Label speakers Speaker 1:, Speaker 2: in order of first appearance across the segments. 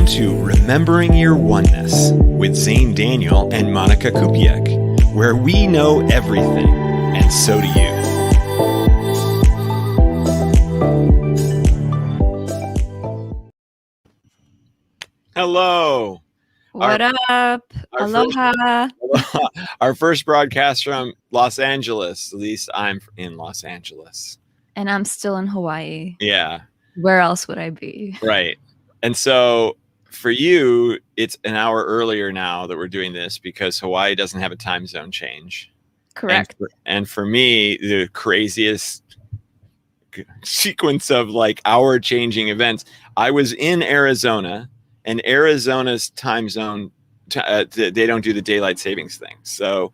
Speaker 1: Welcome to Remembering Your Oneness with Xane Daniel and Monika Kupiec, where we know everything, and so do you. Hello.
Speaker 2: What up? Aloha.
Speaker 1: Our first broadcast from Los Angeles. At least I'm in Los Angeles.
Speaker 2: And I'm still in Hawaii.
Speaker 1: Yeah.
Speaker 2: Where else would I be?
Speaker 1: Right. And so for you, it's an hour earlier now that we're doing this because Hawaii doesn't have a time zone change.
Speaker 2: Correct.
Speaker 1: And for me, the craziest sequence of like hour changing events, I was in Arizona, and Arizona's time zone, they don't do the daylight savings thing. So,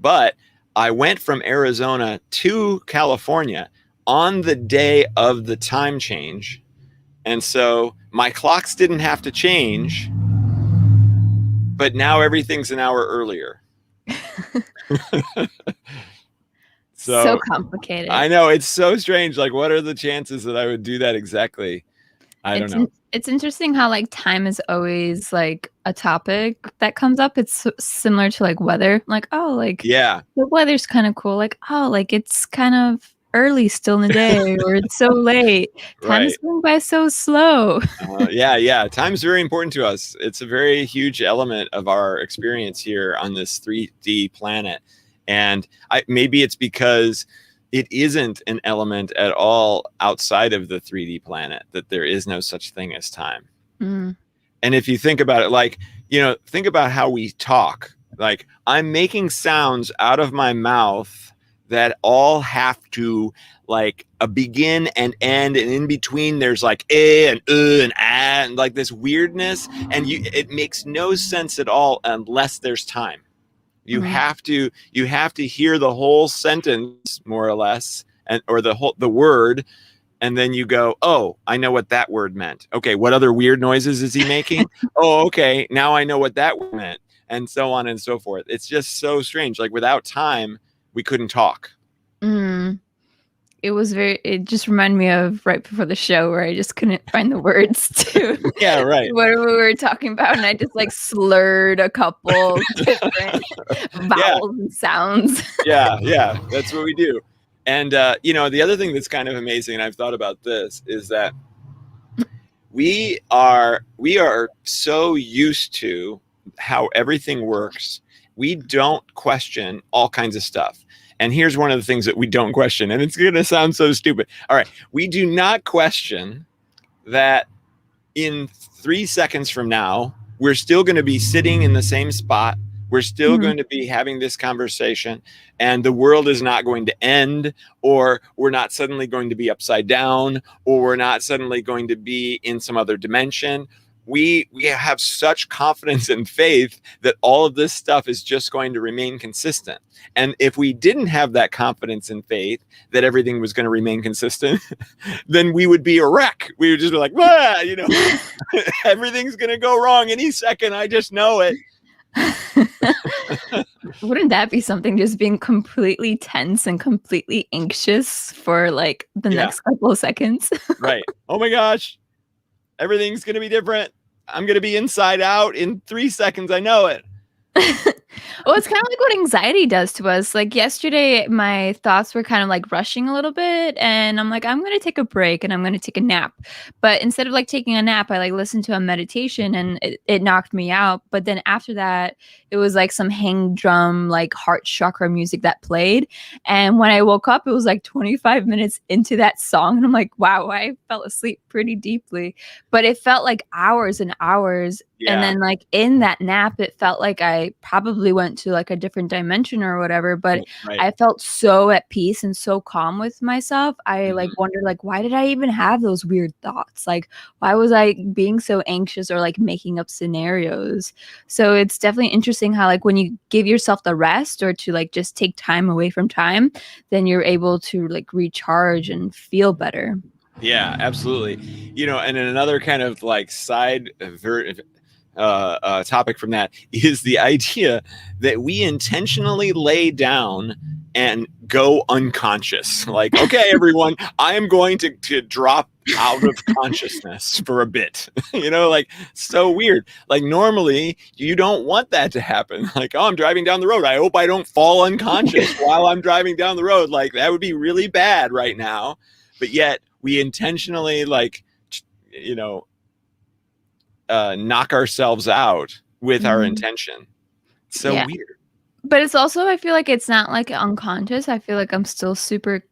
Speaker 1: but I went from Arizona to California on the day of the time change. And so my clocks didn't have to change, but now everything's an hour earlier.
Speaker 2: So complicated.
Speaker 1: I know, it's so strange. Like, what are the chances that I would do that exactly? I don't know.
Speaker 2: It's interesting how like time is always like a topic that comes up. It's similar to like weather. Like, oh, like
Speaker 1: yeah,
Speaker 2: the weather's kind of cool. Like, oh, like it's kind of early still in the day, or it's so late. Time is going by so slow.
Speaker 1: Yeah. Time's very important to us. It's a very huge element of our experience here on this 3D planet. And maybe it's because it isn't an element at all outside of the 3D planet, that there is no such thing as time. And if you think about it, like, think about how we talk. Like, I'm making sounds out of my mouth that all have to like a begin and end, and in between there's like and and and like this weirdness, and it makes no sense at all unless there's time. You have to hear the whole sentence more or less, or the word, and then you go, oh, I know what that word meant. Okay, what other weird noises is he making? Oh, okay, now I know what that word meant, and so on and so forth. It's just so strange. Like, without time, we couldn't talk.
Speaker 2: It just reminded me of right before the show where I just couldn't find the words to whatever we were talking about, and I just like slurred a couple different vowels and sounds.
Speaker 1: Yeah, that's what we do. And the other thing that's kind of amazing, and I've thought about this, is that we are so used to how everything works, we don't question all kinds of stuff. And here's one of the things that we don't question, and it's going to sound so stupid. All right, we do not question that in 3 seconds from now, we're still going to be sitting in the same spot. We're still going to be having this conversation, and the world is not going to end, or we're not suddenly going to be upside down, or we're not suddenly going to be in some other dimension. We have such confidence and faith that all of this stuff is just going to remain consistent. And if we didn't have that confidence and faith that everything was going to remain consistent, then we would be a wreck. We would just be like, everything's going to go wrong any second. I just know it.
Speaker 2: Wouldn't that be something, just being completely tense and completely anxious for like the next couple of seconds?
Speaker 1: Right. Oh my gosh. Everything's going to be different. I'm going to be inside out in 3 seconds. I know it.
Speaker 2: Well, it's kind of like what anxiety does to us. Like yesterday, my thoughts were kind of like rushing a little bit, and I'm like, I'm going to take a break and I'm going to take a nap. But instead of like taking a nap, I like listened to a meditation, and it knocked me out. But then after that, it was like some hang drum, like heart chakra music that played. And when I woke up, it was like 25 minutes into that song. And I'm like, wow, I fell asleep pretty deeply. But it felt like hours and hours. Yeah. And then like in that nap, it felt like I probably went to like a different dimension or whatever, but I felt so at peace and so calm with myself. I like wondered, like, why did I even have those weird thoughts? Like, why was I being so anxious or like making up scenarios? So it's definitely interesting how like when you give yourself the rest, or to like just take time away from time, then you're able to like recharge and feel better.
Speaker 1: Yeah, absolutely. And in another kind of like side topic from that is the idea that we intentionally lay down and go unconscious. Like, okay, everyone, I am going to drop out of consciousness for a bit. Like, so weird. Like, normally you don't want that to happen. Like, oh, I'm driving down the road, I hope I don't fall unconscious while I'm driving down the road. Like, that would be really bad right now. But yet we intentionally, like, knock ourselves out with our intention. It's so weird.
Speaker 2: But it's also, I feel like it's not like unconscious. I feel like I'm still super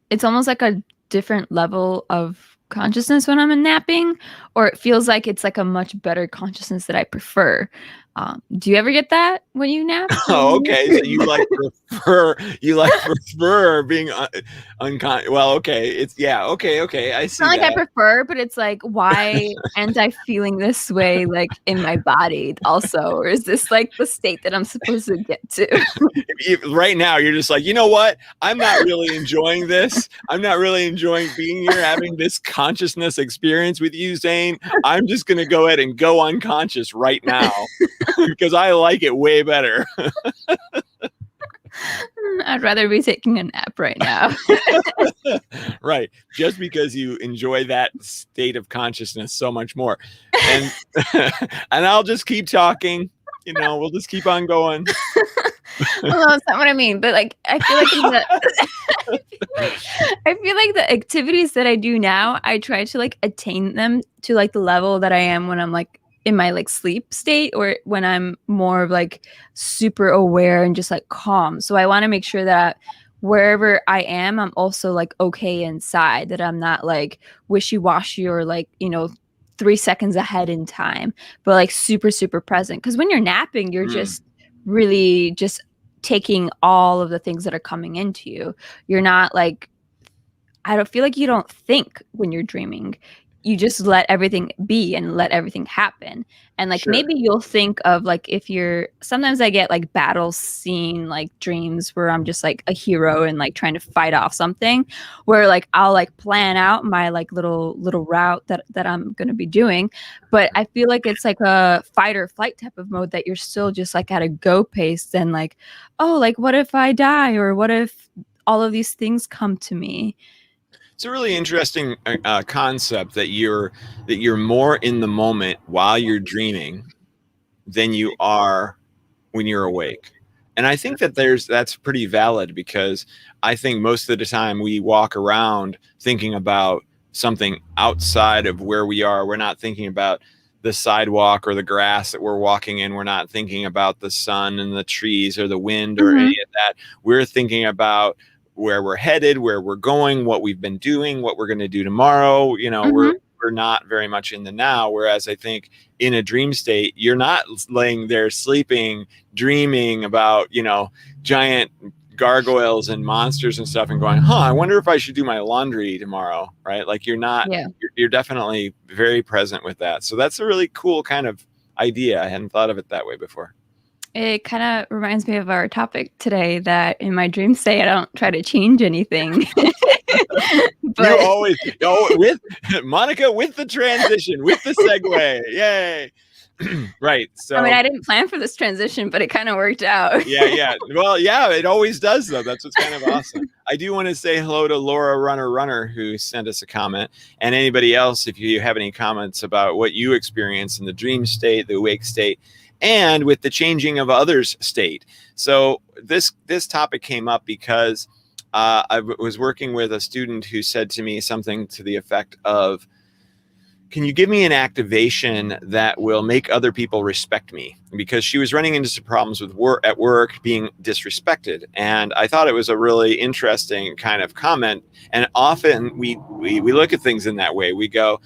Speaker 2: it's almost like a different level of consciousness when I'm napping, or it feels like it's like a much better consciousness that I prefer. Do you ever get that when you nap?
Speaker 1: Oh, okay. So you prefer being unconscious. Well, okay. It's okay. I see.
Speaker 2: It's not like I prefer, but it's like, why am I feeling this way, like in my body also? Or is this like the state that I'm supposed to get to?
Speaker 1: Right now, you're just like, you know what? I'm not really enjoying this. I'm not really enjoying being here, having this consciousness experience with you, Xane. I'm just going to go ahead and go unconscious right now because I like it way better.
Speaker 2: I'd rather be taking a nap right now.
Speaker 1: Right. Just because you enjoy that state of consciousness so much more. And and I'll just keep talking. We'll just keep on going.
Speaker 2: Well, that's not what I mean. But like, I feel like I feel like the activities that I do now, I try to like attain them to like the level that I am when I'm like in my like sleep state, or when I'm more of like super aware and just like calm. So I want to make sure that wherever I am, I'm also like okay inside, that I'm not like wishy-washy or like 3 seconds ahead in time, but like super, super present. Because when you're napping, you're just really just taking all of the things that are coming into you. You're not like, I don't feel like you don't think when you're dreaming. You just let everything be and let everything happen. And like, maybe you'll think of like, sometimes I get like battle scene, like dreams where I'm just like a hero and like trying to fight off something, where like, I'll like plan out my like little route that I'm going to be doing. But I feel like it's like a fight or flight type of mode that you're still just like at a go pace. And like, oh, like what if I die? Or what if all of these things come to me?
Speaker 1: It's a really interesting concept that you're more in the moment while you're dreaming than you are when you're awake. And I think that that's pretty valid, because I think most of the time we walk around thinking about something outside of where we are. We're not thinking about the sidewalk or the grass that we're walking in. We're not thinking about the sun and the trees or the wind or any of that. We're thinking about where we're headed, where we're going, what we've been doing, what we're going to do tomorrow. We're not very much in the now. Whereas I think in a dream state, you're not laying there sleeping, dreaming about, giant gargoyles and monsters and stuff and going, I wonder if I should do my laundry tomorrow. Right. Like you're definitely very present with that. So that's a really cool kind of idea. I hadn't thought of it that way before.
Speaker 2: It kind of reminds me of our topic today, that in my dream state, I don't try to change anything.
Speaker 1: But you always with Monika, with the transition, with the segue. Yay. Right. So
Speaker 2: I mean, I didn't plan for this transition, but it kind of worked out.
Speaker 1: Yeah. Well, yeah, it always does, though. That's what's kind of awesome. I do want to say hello to Laura Runner, who sent us a comment. And anybody else, if you have any comments about what you experience in the dream state, the awake state, and with the changing of others' state. So this topic came up because I was working with a student who said to me something to the effect of, can you give me an activation that will make other people respect me? Because she was running into some problems with at work, being disrespected. And I thought it was a really interesting kind of comment. And often we look at things in that way. We go,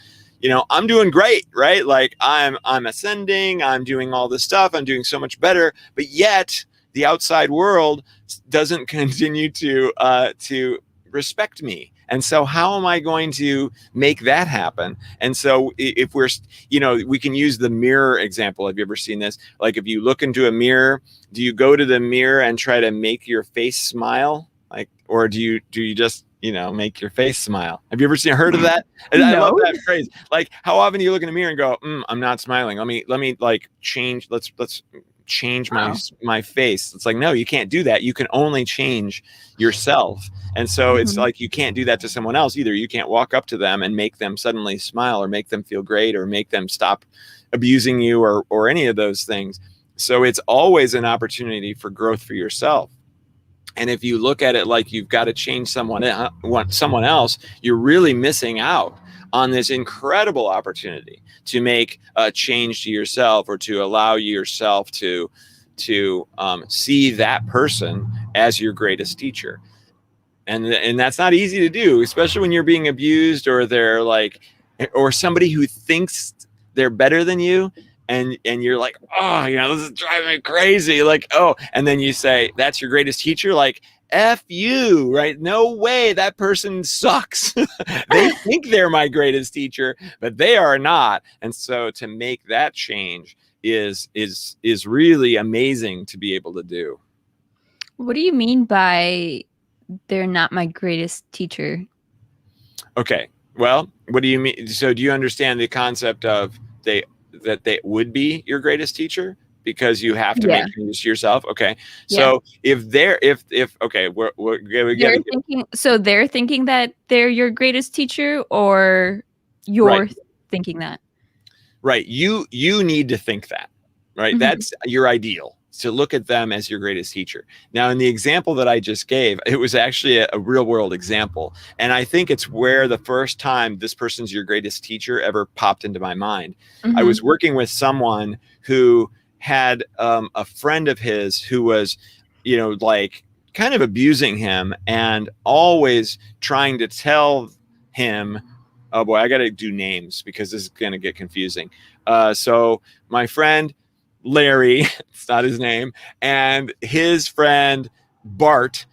Speaker 1: I'm doing great, right? Like I'm ascending, I'm doing all this stuff, I'm doing so much better, but yet the outside world doesn't continue to respect me. And so how am I going to make that happen? And so if we're, we can use the mirror example. Have you ever seen this? Like if you look into a mirror, do you go to the mirror and try to make your face smile? Like, or do you just, make your face smile? Have you ever heard of that? No. I love that phrase. Like how often do you look in the mirror and go, I'm not smiling. Let me like change. Let's change
Speaker 2: Wow.
Speaker 1: my face. It's like, no, you can't do that. You can only change yourself. And so it's like, you can't do that to someone else either. You can't walk up to them and make them suddenly smile or make them feel great or make them stop abusing you or any of those things. So it's always an opportunity for growth for yourself. And if you look at it like you've got to change someone else, you're really missing out on this incredible opportunity to make a change to yourself, or to allow yourself to see that person as your greatest teacher. And that's not easy to do, especially when you're being abused, or they're like, or somebody who thinks they're better than you. And you're like, oh, this is driving me crazy. Like, oh, and then you say, that's your greatest teacher. Like, F you, right? No way. That person sucks. They think they're my greatest teacher, but they are not. And so to make that change is really amazing to be able to do.
Speaker 2: What do you mean by they're not my greatest teacher?
Speaker 1: Okay. Well, what do you mean? So do you understand the concept of that they would be your greatest teacher because you have to make changes to yourself? Okay. So if they're
Speaker 2: thinking that they're your greatest teacher, or you're thinking that?
Speaker 1: Right. You need to think that, right? That's your ideal, to look at them as your greatest teacher. Now, in the example that I just gave, it was actually a real world example. And I think it's where the first time this person's your greatest teacher ever popped into my mind. I was working with someone who had a friend of his who was, like kind of abusing him and always trying to tell him, oh boy, I got to do names because this is going to get confusing. So my friend, Larry, it's not his name, and his friend Bart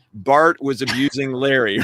Speaker 1: was abusing Larry,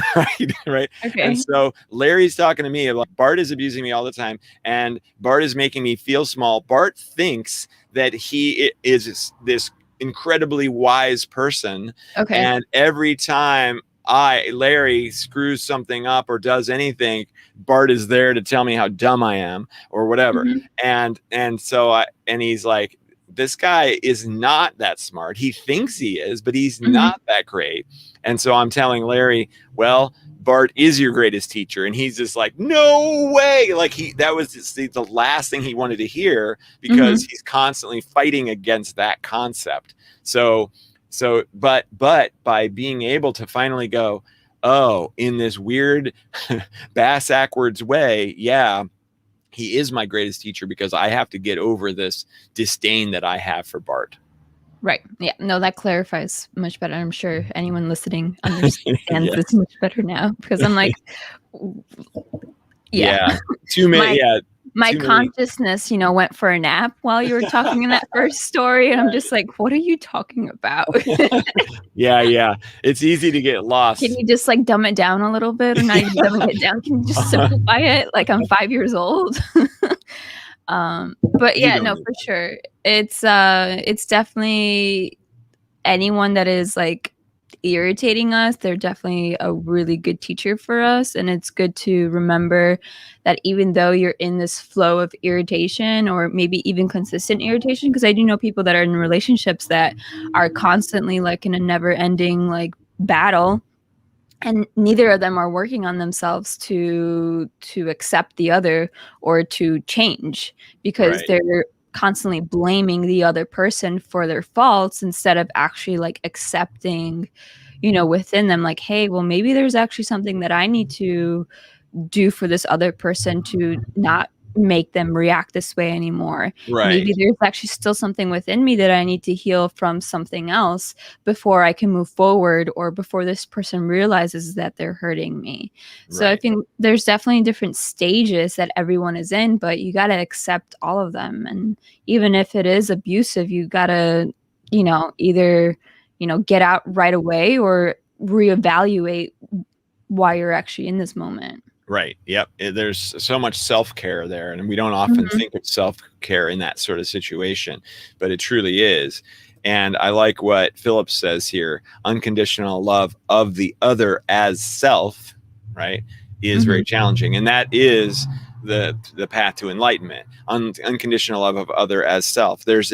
Speaker 1: right? Okay. And so Larry's talking to me about, Bart is abusing me all the time, and Bart is making me feel small. Bart thinks that he is this incredibly wise person. Okay. And every time Larry screws something up or does anything, Bart is there to tell me how dumb I am or whatever. And so he's like, this guy is not that smart. He thinks he is, but he's not that great. And so I'm telling Larry, well, Bart is your greatest teacher. And he's just like, no way. Like that was the last thing he wanted to hear, because he's constantly fighting against that concept. But by being able to finally go, oh, in this weird bass-ackwards way, he is my greatest teacher, because I have to get over this disdain that I have for Bart.
Speaker 2: Right. Yeah. No, that clarifies much better. I'm sure anyone listening understands this much better now, because I'm like, my consciousness, went for a nap while you were talking in that first story. And I'm just like, what are you talking about?
Speaker 1: Yeah. It's easy to get lost.
Speaker 2: Can you just like dumb it down a little bit, or not even dumbing it down? Can you just simplify it? Like I'm 5 years old. But no, for sure. It's definitely anyone that is like irritating us. They're definitely a really good teacher for us. And it's good to remember that even though you're in this flow of irritation, or maybe even consistent irritation, because I do know people that are in relationships that are constantly like in a never ending like battle, and neither of them are working on themselves to accept the other or to change, because they're constantly blaming the other person for their faults, instead of actually like accepting, within them, like, hey, well, maybe there's actually something that I need to do for this other person to not make them react this way anymore. Maybe there's actually still something within me that I need to heal from something else before I can move forward, or before this person realizes that they're hurting me. So I think there's definitely different stages that everyone is in, but you got to accept all of them. And even if it is abusive, you got to, either, get out right away, or reevaluate why you're actually in this moment.
Speaker 1: Right. Yep. There's so much self-care there, and we don't often think of self-care in that sort of situation, but it truly is. And I like what Philip says here: unconditional love of the other as self, right, is very challenging. And that is the path to enlightenment. Unconditional love of other as self. There's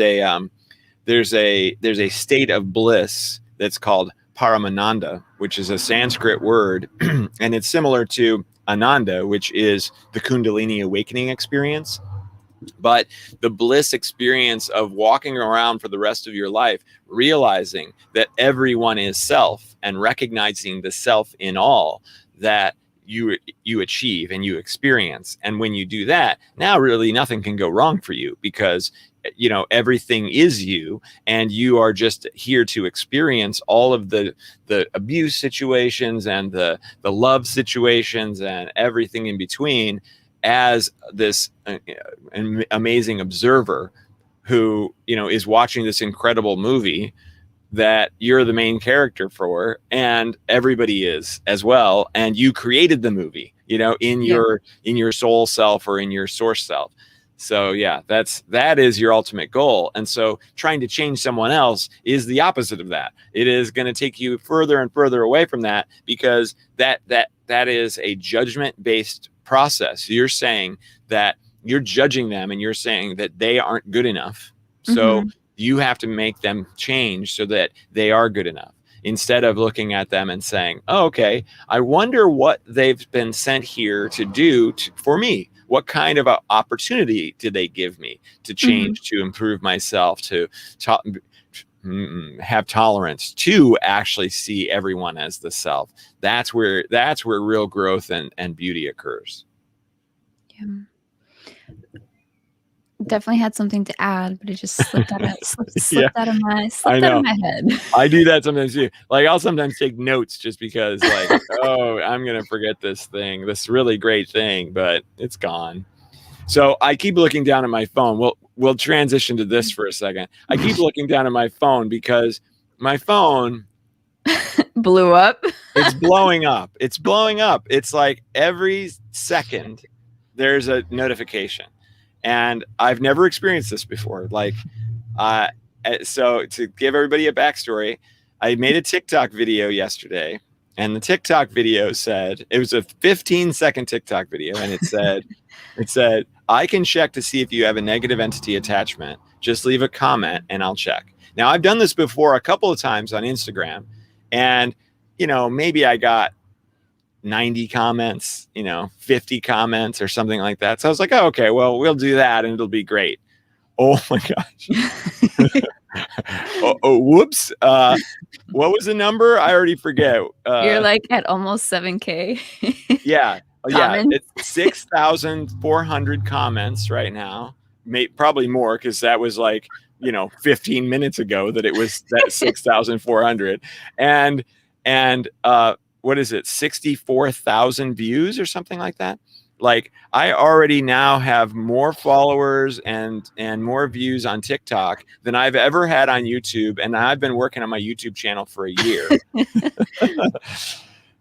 Speaker 1: there's a state of bliss that's called Paramananda, which is a Sanskrit word, and it's similar to Ananda, which is the Kundalini awakening experience. But the bliss experience of walking around for the rest of your life, realizing that everyone is self and recognizing the self in all that you achieve and you experience. And when you do that, now really nothing can go wrong for you, because everything is you, and you are just here to experience all of the abuse situations and the love situations and everything in between as this amazing observer who is watching this incredible movie that you're the main character for, and everybody is as well, and you created the movie in your soul self or in your source self. So yeah, that is your ultimate goal. And so trying to change someone else is the opposite of that. It is going to take you further and further away from that, because that is a judgment based process. You're saying that you're judging them, and you're saying that they aren't good enough. So you have to make them change so that they are good enough, instead of looking at them and saying, oh, okay, I wonder what they've been sent here to do for me. What kind of opportunity did they give me to change, to improve myself, to have tolerance, to actually see everyone as the self? That's where real growth and beauty occurs.
Speaker 2: Yeah. Definitely had something to add, but it just slipped out of my head.
Speaker 1: I do that sometimes too. Like, I'll sometimes take notes just because, like, oh, I'm gonna forget this really great thing, but it's gone. So I keep looking down at my phone. We'll transition to this for a second. I keep looking down at my phone because my phone
Speaker 2: blew up.
Speaker 1: It's blowing up. It's like every second there's a notification. And I've never experienced this before. Like, so to give everybody a backstory, I made a TikTok video yesterday, and the TikTok video said, it was a 15-second TikTok video, and it said, I can check to see if you have a negative entity attachment. Just leave a comment and I'll check. Now, I've done this before a couple of times on Instagram, and maybe I got 90 comments, 50 comments or something like that. So I was like, oh, okay, well, we'll do that and it'll be great. Oh my gosh. Whoops. What was the number? I already forget.
Speaker 2: You're like at almost 7K.
Speaker 1: Yeah. It's 6,400 comments right now. Probably more, because that was like, 15 minutes ago that it was that 6,400. And what is it, 64,000 views or something like that? Like, I already now have more followers and more views on TikTok than I've ever had on YouTube, and I've been working on my YouTube channel for a year.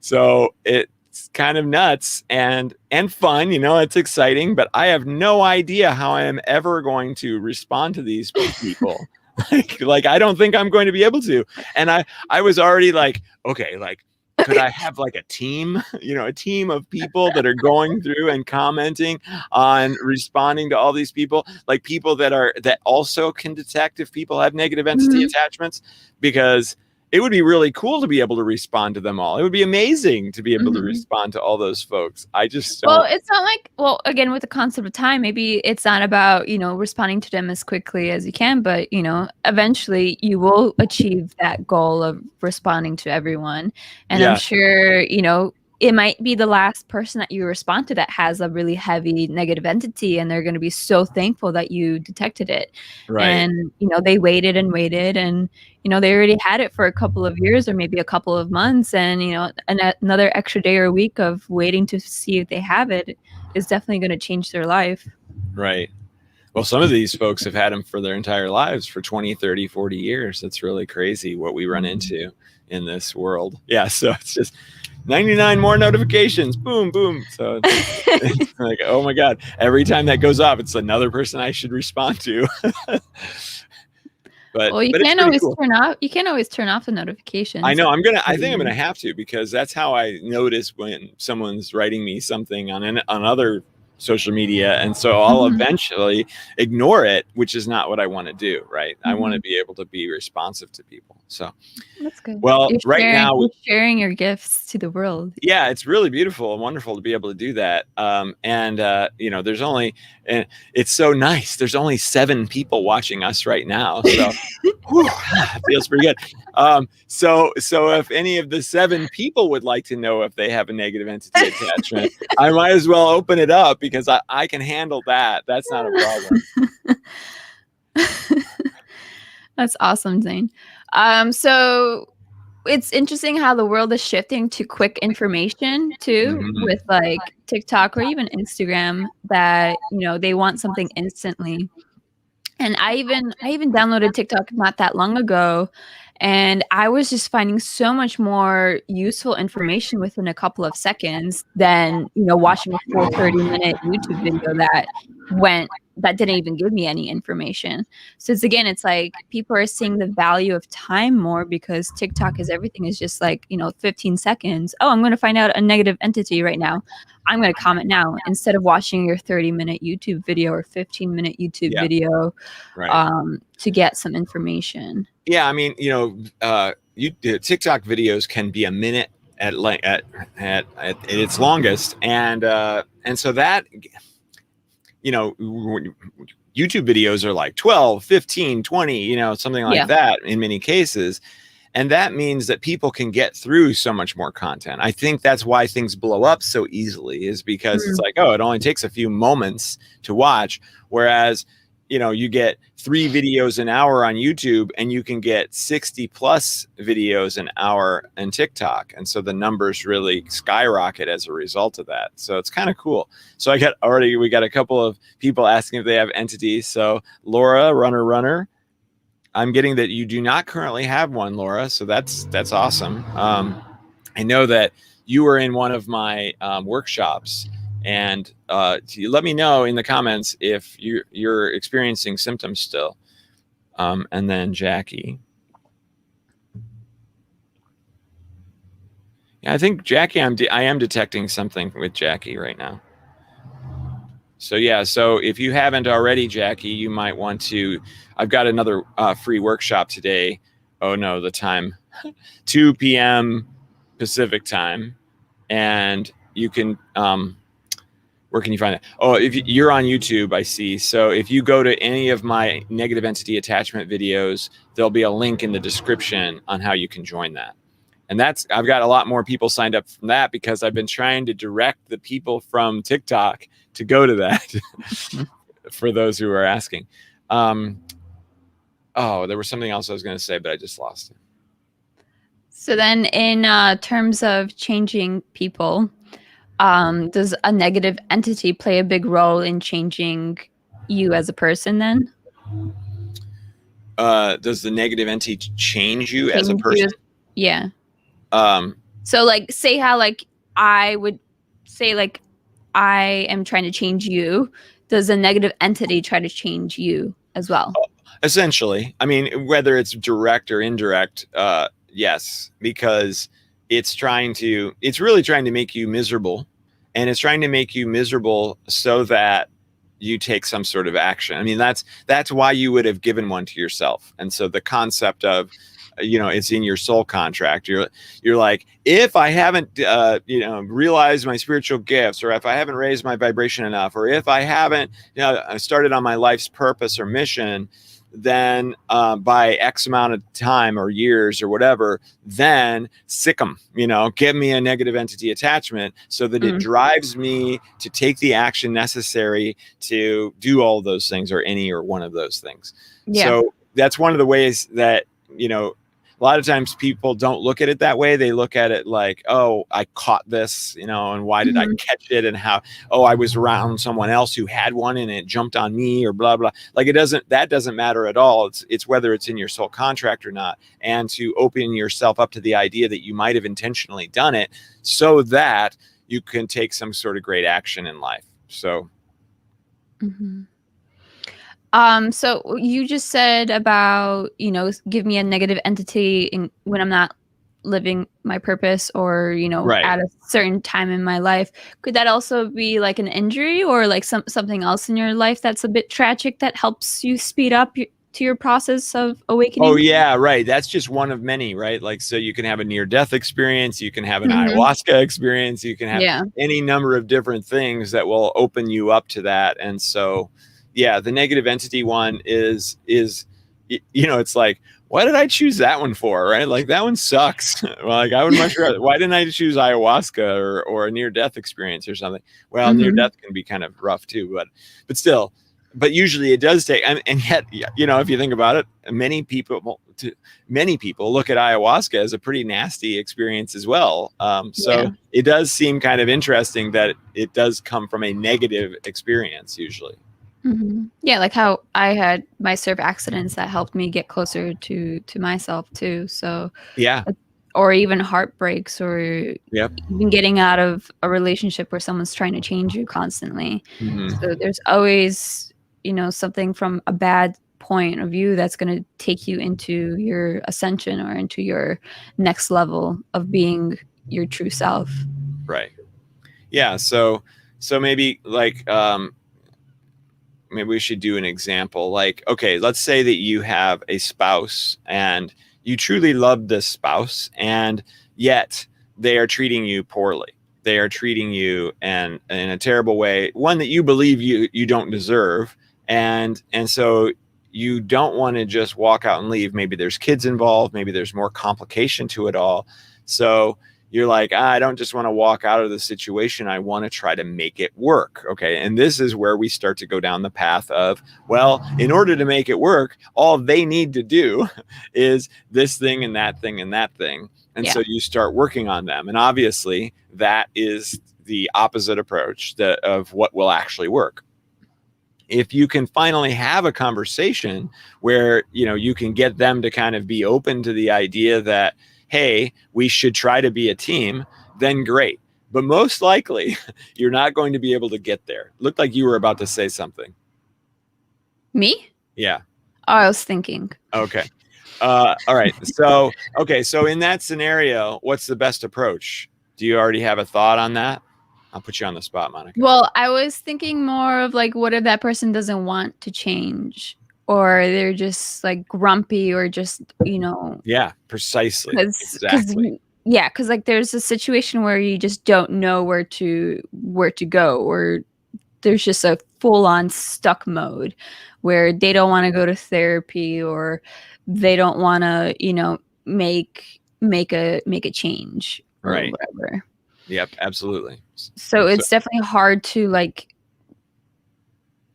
Speaker 1: So it's kind of nuts and fun, it's exciting, but I have no idea how I am ever going to respond to these people. like I don't think I'm going to be able to. And I was already like, okay, like, could I have like a team, a team of people that are going through and commenting on responding to all these people, like people that also can detect if people have negative entity attachments, because it would be really cool to be able to respond to them all. It would be amazing to be able to respond to all those folks. I just don't.
Speaker 2: Well, it's not like, again, with the concept of time, maybe it's not about, responding to them as quickly as you can, but, eventually you will achieve that goal of responding to everyone. And I'm sure, it might be the last person that you respond to that has a really heavy negative entity, and they're going to be so thankful that you detected it. Right. And, they waited and waited, and, they already had it for a couple of years or maybe a couple of months, and, another extra day or week of waiting to see if they have it is definitely going to change their life.
Speaker 1: Right. Well, some of these folks have had them for their entire lives, for 20, 30, 40 years. It's really crazy what we run into in this world. Yeah. So it's just 99 more notifications. Boom, boom. So it's like, oh my God. Every time that goes off, it's another person I should respond to. But
Speaker 2: you can't always turn off. You can't always turn off the notifications.
Speaker 1: I know. I think I'm gonna have to, because that's how I notice when someone's writing me something on other social media, and so I'll eventually ignore it, which is not what I want to do, right? I want to be able to be responsive to people. So
Speaker 2: That's good.
Speaker 1: well, right now
Speaker 2: You're sharing your gifts to the world.
Speaker 1: yeah, it's really beautiful and wonderful to be able to do that. There's only, and it's so nice. There's only 7 people watching us right now, so whew, it feels pretty good. So if any of the 7 people would like to know if they have a negative entity attachment, I might as well open it up, because I can handle that. That's not a problem.
Speaker 2: That's awesome, Xane. So it's interesting how the world is shifting to quick information too, with like TikTok or even Instagram, that they want something instantly. And I even downloaded TikTok not that long ago, and I was just finding so much more useful information within a couple of seconds than watching a full 30-minute YouTube video that didn't even give me any information. So it's like people are seeing the value of time more, because TikTok everything is just like 15 seconds. Oh, I'm going to find out a negative entity right now. I'm going to comment now, instead of watching your 30-minute YouTube video or 15-minute YouTube video to get some information. Yeah, I mean, TikTok videos can be a minute at its longest, and so that YouTube videos are like 12, 15, 20, something like that in many cases. And that means that people can get through so much more content. I think that's why things blow up so easily, is because it's like, oh, it only takes a few moments to watch. Whereas, you get 3 videos an hour on YouTube, and you can get 60 plus videos an hour in TikTok. And so the numbers really skyrocket as a result of that. So it's kind of cool. So we got a couple of people asking if they have entities. So Laura, runner, I'm getting that you do not currently have one, Laura. So that's awesome. I know that you were in one of my workshops, and let me know in the comments if you're experiencing symptoms still. And then Jackie. Yeah, I think Jackie, I am detecting something with Jackie right now. So yeah, so if you haven't already, Jackie, you might want to. I've got another free workshop today. Oh no, the time, 2 p.m. Pacific time, and you can. Where can you find it? Oh, if you're on YouTube, I see. So if you go to any of my negative entity attachment videos, there'll be a link in the description on how you can join that. And I've got a lot more people signed up from that, because I've been trying to direct the people from TikTok to go to that for those who are asking. There was something else I was going to say, but I just lost it. So then in terms of changing people, does a negative entity play a big role in changing you as a person then?
Speaker 1: Does the negative entity change you as a person?
Speaker 2: Yeah. So like, say how like I would say like I am trying to change you. Does a negative entity try to change you as well?
Speaker 1: Essentially. I mean, whether it's direct or indirect, yes, because it's really trying to make you miserable, and it's trying to make you miserable so that you take some sort of action. I mean, that's why you would have given one to yourself. And so the concept of, it's in your soul contract. You're like, if I haven't, realized my spiritual gifts, or if I haven't raised my vibration enough, or if I haven't, started on my life's purpose or mission, then by X amount of time or years or whatever, then sick them, give me a negative entity attachment, so that it drives me to take the action necessary to do all of those things, or any or one of those things. Yeah. So that's one of the ways that, a lot of times people don't look at it that way. They look at it like, oh, I caught this, and why did I catch it? And how, I was around someone else who had one and it jumped on me, or blah, blah. Like that doesn't matter at all. It's whether it's in your soul contract or not, and to open yourself up to the idea that you might have intentionally done it, so that you can take some sort of great action in life. So.
Speaker 2: So you just said about, give me a negative entity when I'm not living my purpose, or
Speaker 1: Right.
Speaker 2: at a certain time in my life. Could that also be like an injury, or like something else in your life that's a bit tragic that helps you speed up to your process of
Speaker 1: Oh
Speaker 2: awakening?
Speaker 1: yeah, right. That's just one of many, right? Like, so you can have a near death experience, you can have an
Speaker 2: Hmm.
Speaker 1: ayahuasca experience, you can have
Speaker 2: Yeah.
Speaker 1: any number of different things that will open you up to that. And so, yeah, the negative entity one is it's like, why did I choose that one for? Right? Like that one sucks. Like I would much rather, why didn't I choose ayahuasca or a near death experience or something? Well, near
Speaker 2: Hmm.
Speaker 1: death can be kind of rough too, but still, but usually it does take, and yet, if you think about it, many people look at ayahuasca as a pretty nasty experience as well.
Speaker 2: Yeah.
Speaker 1: So it does seem kind of interesting that it does come from a negative experience usually.
Speaker 2: Yeah, like how I had my surf accidents that helped me get closer to myself too. So,
Speaker 1: Yeah.
Speaker 2: or even heartbreaks, or
Speaker 1: Yep.
Speaker 2: even getting out of a relationship where someone's trying to change you constantly.
Speaker 1: Mm-hmm.
Speaker 2: So there's always, something from a bad point of view that's going to take you into your ascension or into your next level of being your true self.
Speaker 1: Right. Yeah. So maybe like maybe we should do an example. Like, okay, let's say that you have a spouse and you truly love this spouse, and yet they are treating you poorly. They are treating you in a terrible way, one that you believe you don't deserve. And so you don't want to just walk out and leave. Maybe there's kids involved, maybe there's more complication to it all. So you're like, I don't just want to walk out of the situation. I want to try to make it work. Okay. And this is where we start to go down the path of, well, in order to make it work, all they need to do is this thing and that thing and that thing. And
Speaker 2: Yeah.
Speaker 1: so you start working on them. And obviously, that is the opposite approach of what will actually work. If you can finally have a conversation where you can get them to kind of be open to the idea that, hey, we should try to be a team, then great. But most likely you're not going to be able to get there. Looked like you were about to say something.
Speaker 2: Me?
Speaker 1: Yeah.
Speaker 2: Oh, I was thinking.
Speaker 1: Okay. All right. So in that scenario, what's the best approach? Do you already have a thought on that? I'll put you on the spot, Monika.
Speaker 2: Well, I was thinking more of like, what if that person doesn't want to change, or they're just like grumpy, or just,
Speaker 1: Yeah, precisely.
Speaker 2: because
Speaker 1: Exactly.
Speaker 2: yeah, because like there's a situation where you just don't know where to go, or there's just a full on stuck mode where they don't want to go to therapy, or they don't want to, make a change or
Speaker 1: Right.
Speaker 2: whatever.
Speaker 1: Yep, absolutely.
Speaker 2: So it's definitely hard to like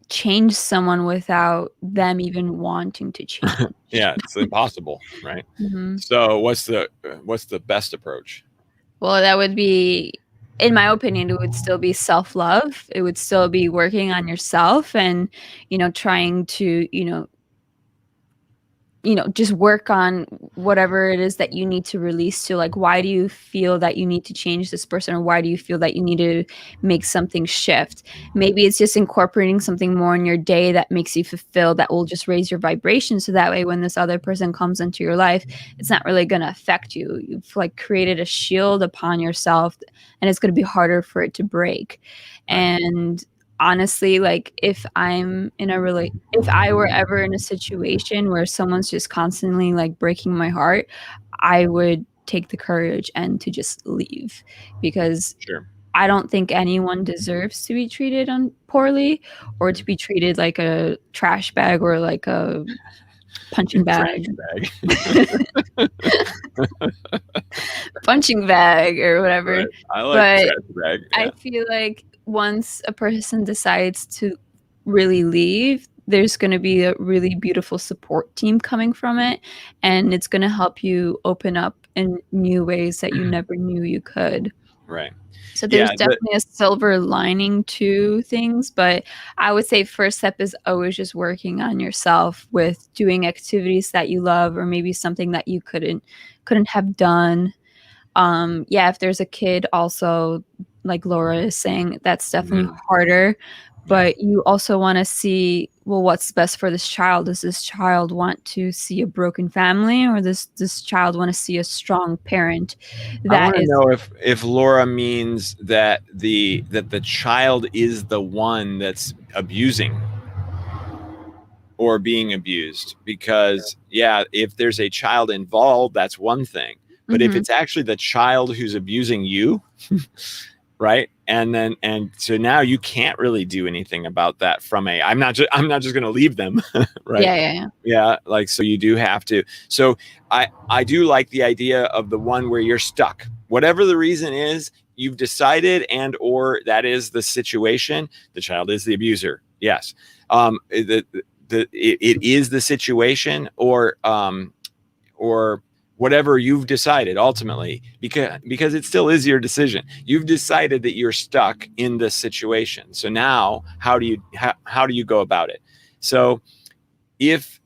Speaker 2: change someone without them even wanting to change.
Speaker 1: Yeah, it's impossible, right?
Speaker 2: Hmm.
Speaker 1: So what's the best approach?
Speaker 2: Well, that would be, in my opinion, it would still be self-love. It would still be working on yourself, and trying to just work on whatever it is that you need to release. To like, why do you feel that you need to change this person, or why do you feel that you need to make something shift? Maybe it's just incorporating something more in your day that makes you fulfilled, that will just raise your vibration, so that way when this other person comes into your life, it's not really going to affect you. You've like created a shield upon yourself, and it's going to be harder for it to break.
Speaker 1: Right.
Speaker 2: And honestly, like if I were ever in a situation where someone's just constantly like breaking my heart, I would take the courage and to just leave, because
Speaker 1: Sure.
Speaker 2: I don't think anyone deserves to be treated poorly, or to be treated like a trash bag, or like a punching bag. Punching bag or whatever.
Speaker 1: Right. I like
Speaker 2: But
Speaker 1: trash bag. Yeah.
Speaker 2: I feel like once a person decides to really leave, there's going to be a really beautiful support team coming from it, and it's going to help you open up in new ways that you never knew you could.
Speaker 1: Right.
Speaker 2: So there's definitely a silver lining to things, but I would say first step is always just working on yourself with doing activities that you love, or maybe something that you couldn't have done. Yeah, if there's a kid also, like Laura is saying, that's definitely harder. but you also want to see, well, what's best for this child. Does this child want to see a broken family, or does this child want to see a strong parent
Speaker 1: I
Speaker 2: that
Speaker 1: want to
Speaker 2: is
Speaker 1: know if Laura means that the child is the one that's abusing or being abused, because if there's a child involved, that's one thing. But if it's actually the child who's abusing you, right? And so now you can't really do anything about that from I'm not just going to leave them, right? Yeah. Like, so you do have to. So I do like the idea of the one where you're stuck, whatever the reason is, you've decided, and or that is the situation. The child is the abuser. Yes. It is the situation, or whatever you've decided ultimately, because it still is your decision. You've decided that you're stuck in this situation. So now how do you go about it? So if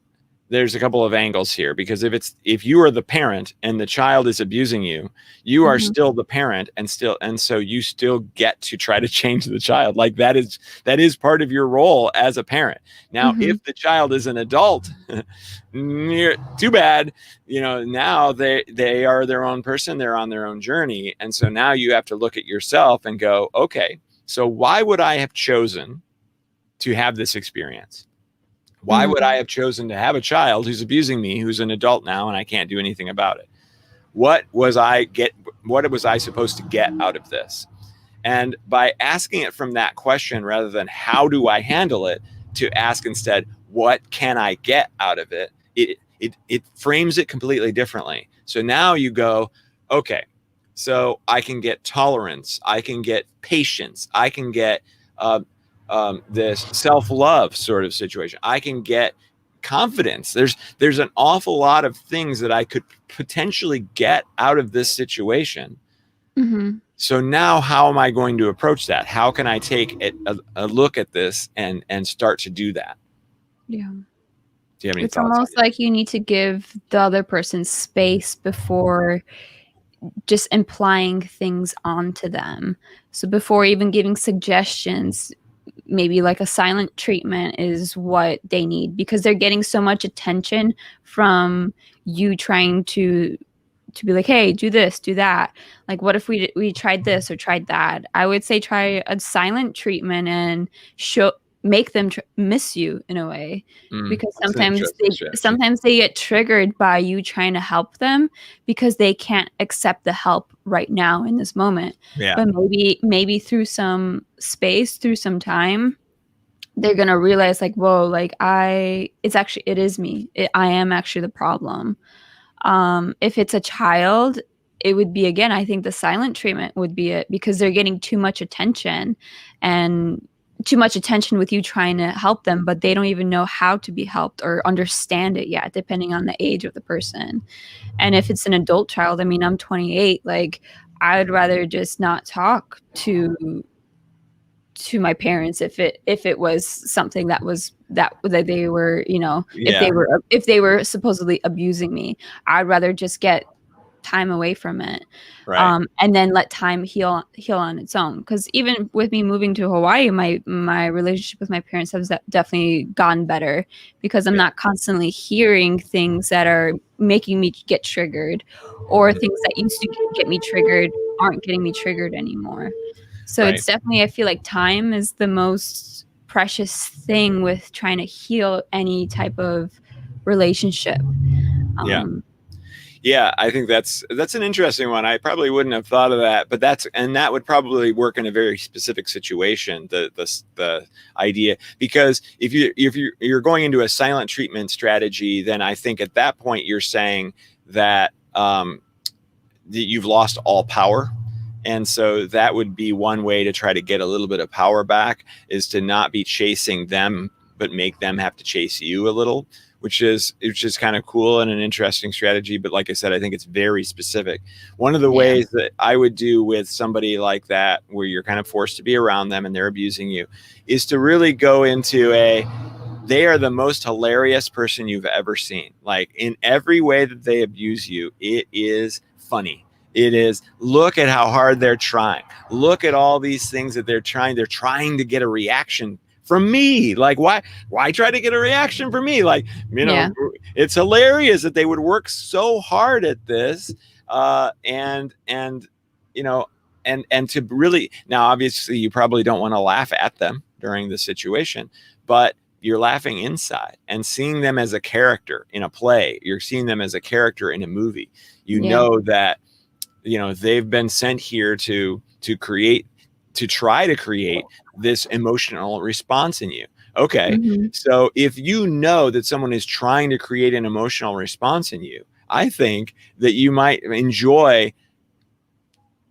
Speaker 1: there's a couple of angles here, because if you are the parent and the child is abusing you, you are still the parent, and so you still get to try to change the child. Like that is part of your role as a parent. Now, if the child is an adult, too bad. Now they are their own person, they're on their own journey. And so now you have to look at yourself and go, okay, so why would I have chosen to have this experience? Why would I have chosen to have a child who's abusing me, who's an adult now, and I can't do anything about it? What was I supposed to get out of this? And by asking it from that question, rather than how do I handle it, to ask instead, what can I get out of it? It frames it completely differently. So now you go, okay, so I can get tolerance, I can get patience, I can get this self-love sort of situation. I can get confidence. There's an awful lot of things that I could potentially get out of this situation. So now how am I going to approach that? How can I take a look at this and start to do that?
Speaker 2: Yeah.
Speaker 1: Do you have any
Speaker 2: It's
Speaker 1: thoughts?
Speaker 2: almost like you need to give the other person space before just implying things onto them. So before even giving suggestions, maybe like a silent treatment is what they need, because they're getting so much attention from you trying to be like, hey, do this, do that. Like, what if we tried this or tried that? I would say try a silent treatment and make them miss you in a way, because sometimes they get triggered by you trying to help them because they can't accept the help right now in this moment. But maybe through some space, through some time, they're gonna realize, like, whoa, like it is me. I am actually the problem. If it's a child, it would be, again, I think the silent treatment would be it, because they're getting too much attention with you trying to help them, but they don't even know how to be helped or understand it yet, depending on the age of the person. And if it's an adult child, I mean, I'm 28, like I would rather just not talk to my parents if it was something that they were, if they were supposedly abusing me. I'd rather just get time away from it, and then let time heal on its own. Because even with me moving to Hawaii, my relationship with my parents has definitely gotten better, because I'm not constantly hearing things that are making me get triggered, or things that used to get me triggered aren't getting me triggered anymore. So it's definitely, I feel like time is the most precious thing with trying to heal any type of relationship.
Speaker 1: Yeah, I think that's an interesting one. I probably wouldn't have thought of that, but that would probably work in a very specific situation. The idea, because if you're going into a silent treatment strategy, then I think at that point you're saying that you've lost all power. And so that would be one way to try to get a little bit of power back, is to not be chasing them, but make them have to chase you a little, which is kind of cool and an interesting strategy. But like I said, I think it's very specific. One of the ways that I would do with somebody like that, where you're kind of forced to be around them and they're abusing you, is to really go into they are the most hilarious person you've ever seen. Like, in every way that they abuse you, it is funny. It is, look at how hard they're trying. Look at all these things that they're trying. They're trying to get a reaction from me? Like, why try to get a reaction from me? Like,
Speaker 2: Yeah.
Speaker 1: it's hilarious that they would work so hard at this, and and to really, now obviously you probably don't want to laugh at them during the situation, but you're laughing inside and seeing them as a character in a play. You're seeing them as a character in a movie. Know that they've been sent here to try to create this emotional response in you. Okay.
Speaker 2: Mm-hmm.
Speaker 1: So if you know that someone is trying to create an emotional response in you, I think that you might enjoy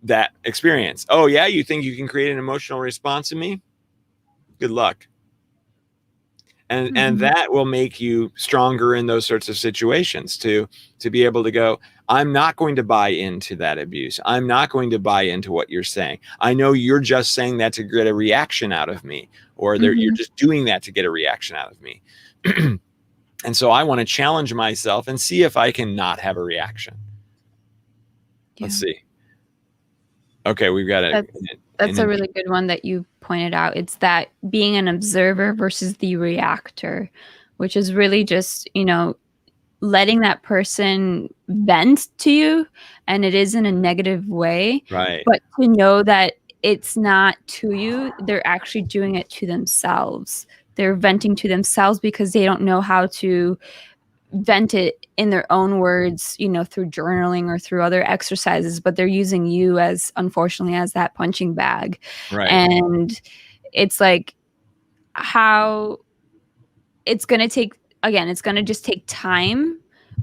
Speaker 1: that experience. Oh yeah, you think you can create an emotional response in me? Good luck. And that will make you stronger in those sorts of situations, to be able to go, I'm not going to buy into that abuse. I'm not going to buy into what you're saying. I know you're just saying that to get a reaction out of me, or you're just doing that to get a reaction out of me. And so I want to challenge myself and see if I can not have a reaction. Let's see. Okay, we've got it.
Speaker 2: That's a really good one that you pointed out. It's that being an observer versus the reactor, which is really just, letting that person vent to you, and it is in a negative way.
Speaker 1: Right.
Speaker 2: But to know that it's not to you, they're actually doing it to themselves. They're venting to themselves because they don't know how to vent it in their own words, through journaling or through other exercises, but they're using you unfortunately, as that punching bag.
Speaker 1: Right.
Speaker 2: And it's like, how it's going to just take time,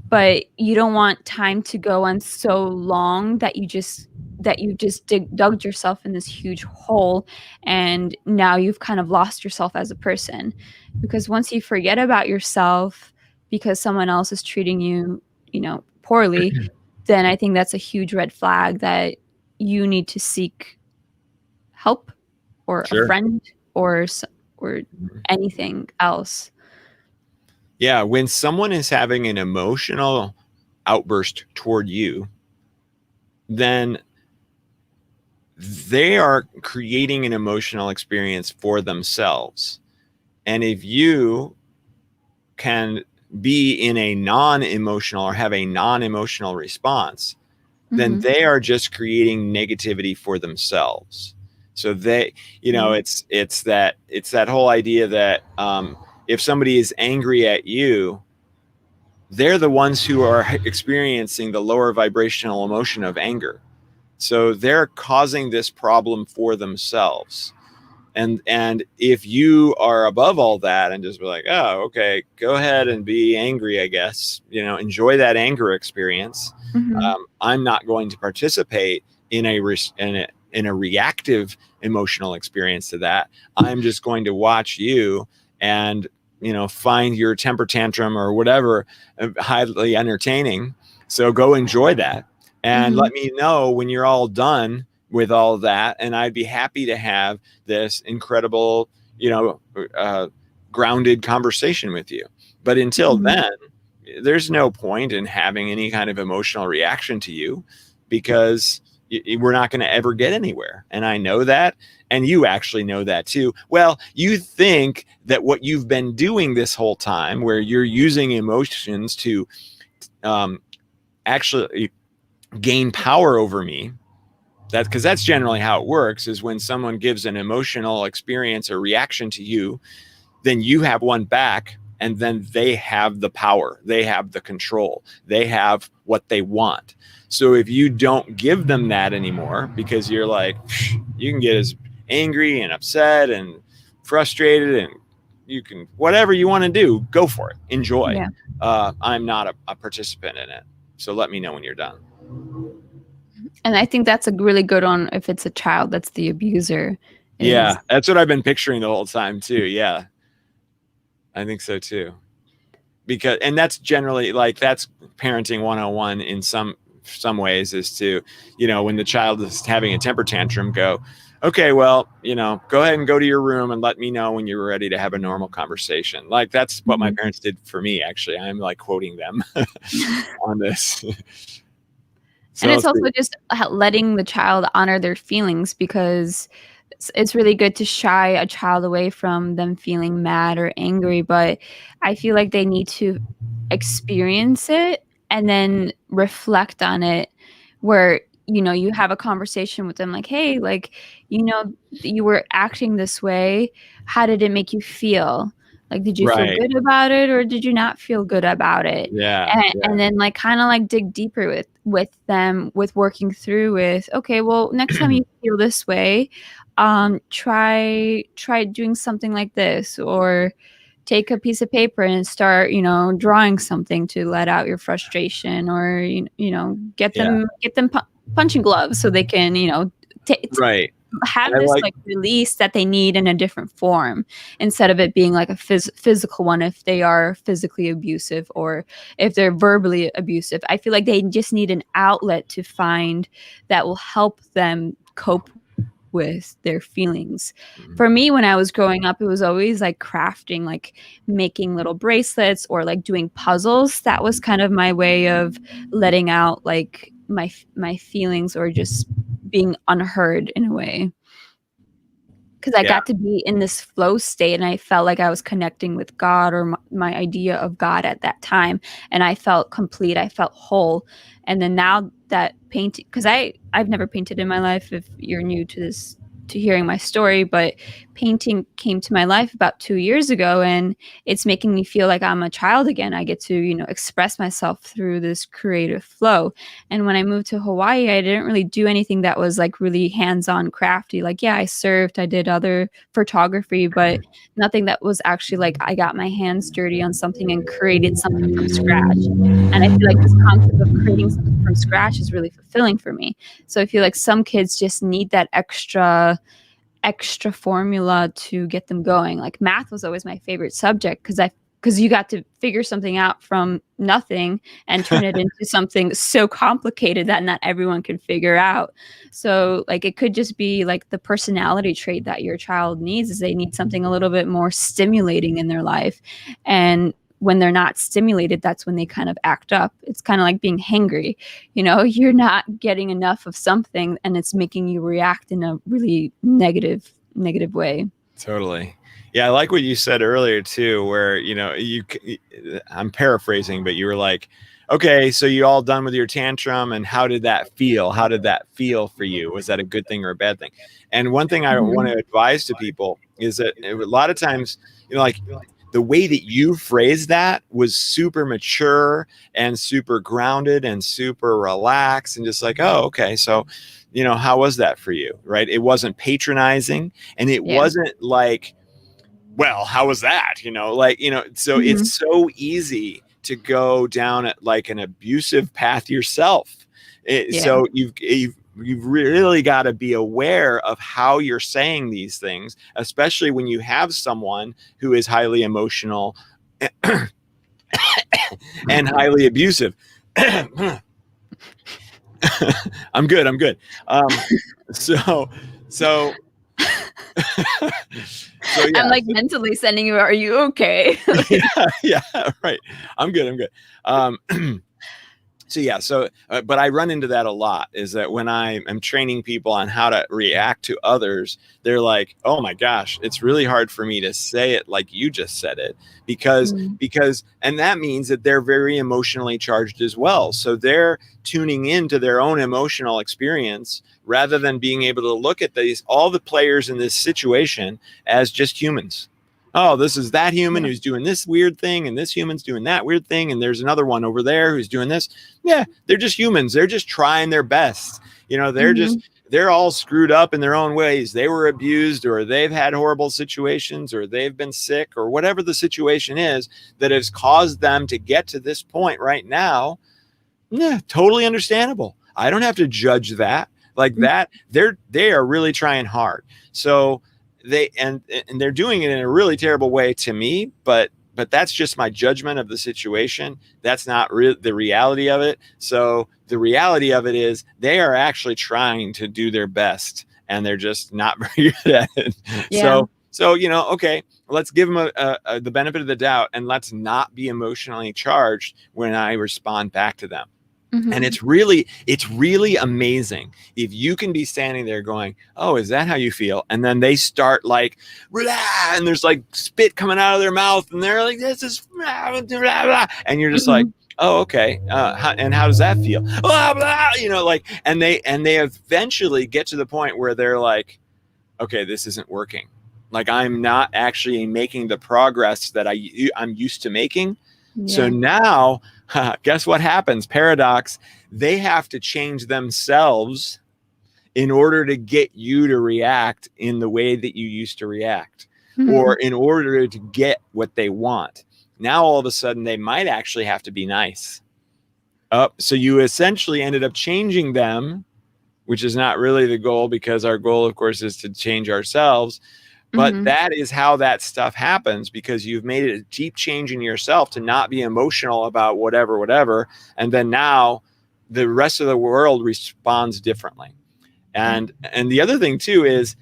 Speaker 2: but you don't want time to go on so long that you just dug yourself in this huge hole, and now you've kind of lost yourself as a person. Because once you forget about yourself because someone else is treating you, poorly, then I think that's a huge red flag that you need to seek help, or a friend, or anything else.
Speaker 1: Yeah, when someone is having an emotional outburst toward you, then they are creating an emotional experience for themselves. And if you can be in a non-emotional, or have a non-emotional response, then they are just creating negativity for themselves. So they, it's that whole idea that if somebody is angry at you, they're the ones who are experiencing the lower vibrational emotion of anger. So they're causing this problem for themselves. And if you are above all that and just be like, oh, okay, go ahead and be angry, I guess, enjoy that anger experience. I'm not going to participate in a reactive emotional experience to that. I'm just going to watch you and, find your temper tantrum or whatever highly entertaining. So go enjoy that and let me know when you're all done with all of that, and I'd be happy to have this incredible, grounded conversation with you. But until then, there's no point in having any kind of emotional reaction to you, because we're not going to ever get anywhere. And I know that, and you actually know that too. Well, you think that what you've been doing this whole time, where you're using emotions to actually gain power over me, because that's generally how it works, is when someone gives an emotional experience or reaction to you, then you have one back, and then they have the power, they have the control, they have what they want. So if you don't give them that anymore, because you're like, you can get as angry and upset and frustrated, and you can, whatever you want to do, go for it, enjoy. I'm not a participant in it, so let me know when you're done.
Speaker 2: And I think that's a really good one if it's a child that's the abuser.
Speaker 1: Yeah, that's what I've been picturing the whole time too. Yeah, I think so too. And that's generally, like, that's parenting 101 in some ways, is to, when the child is having a temper tantrum, go, okay, well, go ahead and go to your room and let me know when you're ready to have a normal conversation. Like, that's what my parents did for me, actually. I'm like quoting them on this.
Speaker 2: And it's also just letting the child honor their feelings, because it's really good to shy a child away from them feeling mad or angry, but I feel like they need to experience it and then reflect on it, where you have a conversation with them like, hey, like, you were acting this way. How did it make you feel? Like, did you feel
Speaker 1: Right.
Speaker 2: good about it, or did you not feel good about it?
Speaker 1: Yeah.
Speaker 2: And then, like, kind of like dig deeper with them, with working through with, okay, well, next time you feel this way, try doing something like this, or take a piece of paper and start, drawing something to let out your frustration, or get
Speaker 1: Yeah.
Speaker 2: them punching gloves so they can,
Speaker 1: Right.
Speaker 2: have
Speaker 1: I
Speaker 2: this
Speaker 1: like
Speaker 2: like release that they need in a different form, instead of it being like a physical one if they are physically abusive, or if they're verbally abusive. I feel like they just need an outlet to find that will help them cope with their feelings. For me, when I was growing up, it was always like crafting, like making little bracelets or like doing puzzles. That was kind of my way of letting out like my feelings, or just being unheard in a way. Because I
Speaker 1: Yeah.
Speaker 2: got to be in this flow state, and I felt like I was connecting with God, or my idea of God at that time. And I felt complete. I felt whole. And then now that painting, because I've never painted in my life, if you're new to this, to hearing my story, but painting came to my life about 2 years ago, and it's making me feel like I'm a child again. I get to, express myself through this creative flow. And when I moved to Hawaii, I didn't really do anything that was like really hands-on crafty. Like, yeah, I served, I did other photography, but nothing that was actually like I got my hands dirty on something and created something from scratch. And I feel like this concept of creating something from scratch is really fulfilling for me. So I feel like some kids just need that extra formula to get them going. Like, math was always my favorite subject, because you got to figure something out from nothing and turn it into something so complicated that not everyone can figure out. So like, it could just be like the personality trait that your child needs, is they need something a little bit more stimulating in their life. And when they're not stimulated, that's when they kind of act up. It's kind of like being hangry. You're not getting enough of something, and it's making you react in a really negative way.
Speaker 1: Totally. Yeah, I like what you said earlier too, where I'm paraphrasing, but you were like, okay, so you all done with your tantrum, and how did that feel? How did that feel for you? Was that a good thing or a bad thing? And one thing I want to advise to people is that a lot of times, like, the way that you phrased that was super mature and super grounded and super relaxed, and just like, oh, okay, so how was that for you? Right? It wasn't patronizing, and it wasn't like, well, how was that? So it's so easy to go down at like an abusive path yourself. So you've really got to be aware of how you're saying these things, especially when you have someone who is highly emotional and highly abusive. I'm good. So yeah.
Speaker 2: I'm like mentally sending you, are you okay?
Speaker 1: yeah, right. I'm good. But I run into that a lot, is that when I am training people on how to react to others, they're like, oh my gosh, it's really hard for me to say it like you just said it, because and that means that they're very emotionally charged as well. So they're tuning into their own emotional experience, rather than being able to look at all the players in this situation as just humans. Oh, this is that human who's doing this weird thing, and this human's doing that weird thing, and there's another one over there who's doing this. Yeah, they're just humans. They're just trying their best. They're all screwed up in their own ways. They were abused, or they've had horrible situations, or they've been sick, or whatever the situation is that has caused them to get to this point right now. Yeah, totally understandable. I don't have to judge that. Like that, they are really trying hard. So they're doing it in a really terrible way to me, but that's just my judgment of the situation. That's not the reality of it. So the reality of it is they are actually trying to do their best, and they're just not very good at it. So okay, let's give them the benefit of the doubt, and let's not be emotionally charged when I respond back to them. And it's really amazing if you can be standing there going, oh, is that how you feel? And then they start like, blah, and there's like spit coming out of their mouth, and they're like, this is blah, blah, blah. And you're just like, oh, okay. And how does that feel? Blah, blah, like, and they eventually get to the point where they're like, okay, this isn't working. Like, I'm not actually making the progress that I'm used to making. Yeah. So now, guess what happens? Paradox. They have to change themselves in order to get you to react in the way that you used to react, or in order to get what they want. Now, all of a sudden, they might actually have to be nice. So you essentially ended up changing them, which is not really the goal, because our goal, of course, is to change ourselves. But that is how that stuff happens, because you've made it a deep change in yourself to not be emotional about whatever. And then now the rest of the world responds differently. And the other thing too is,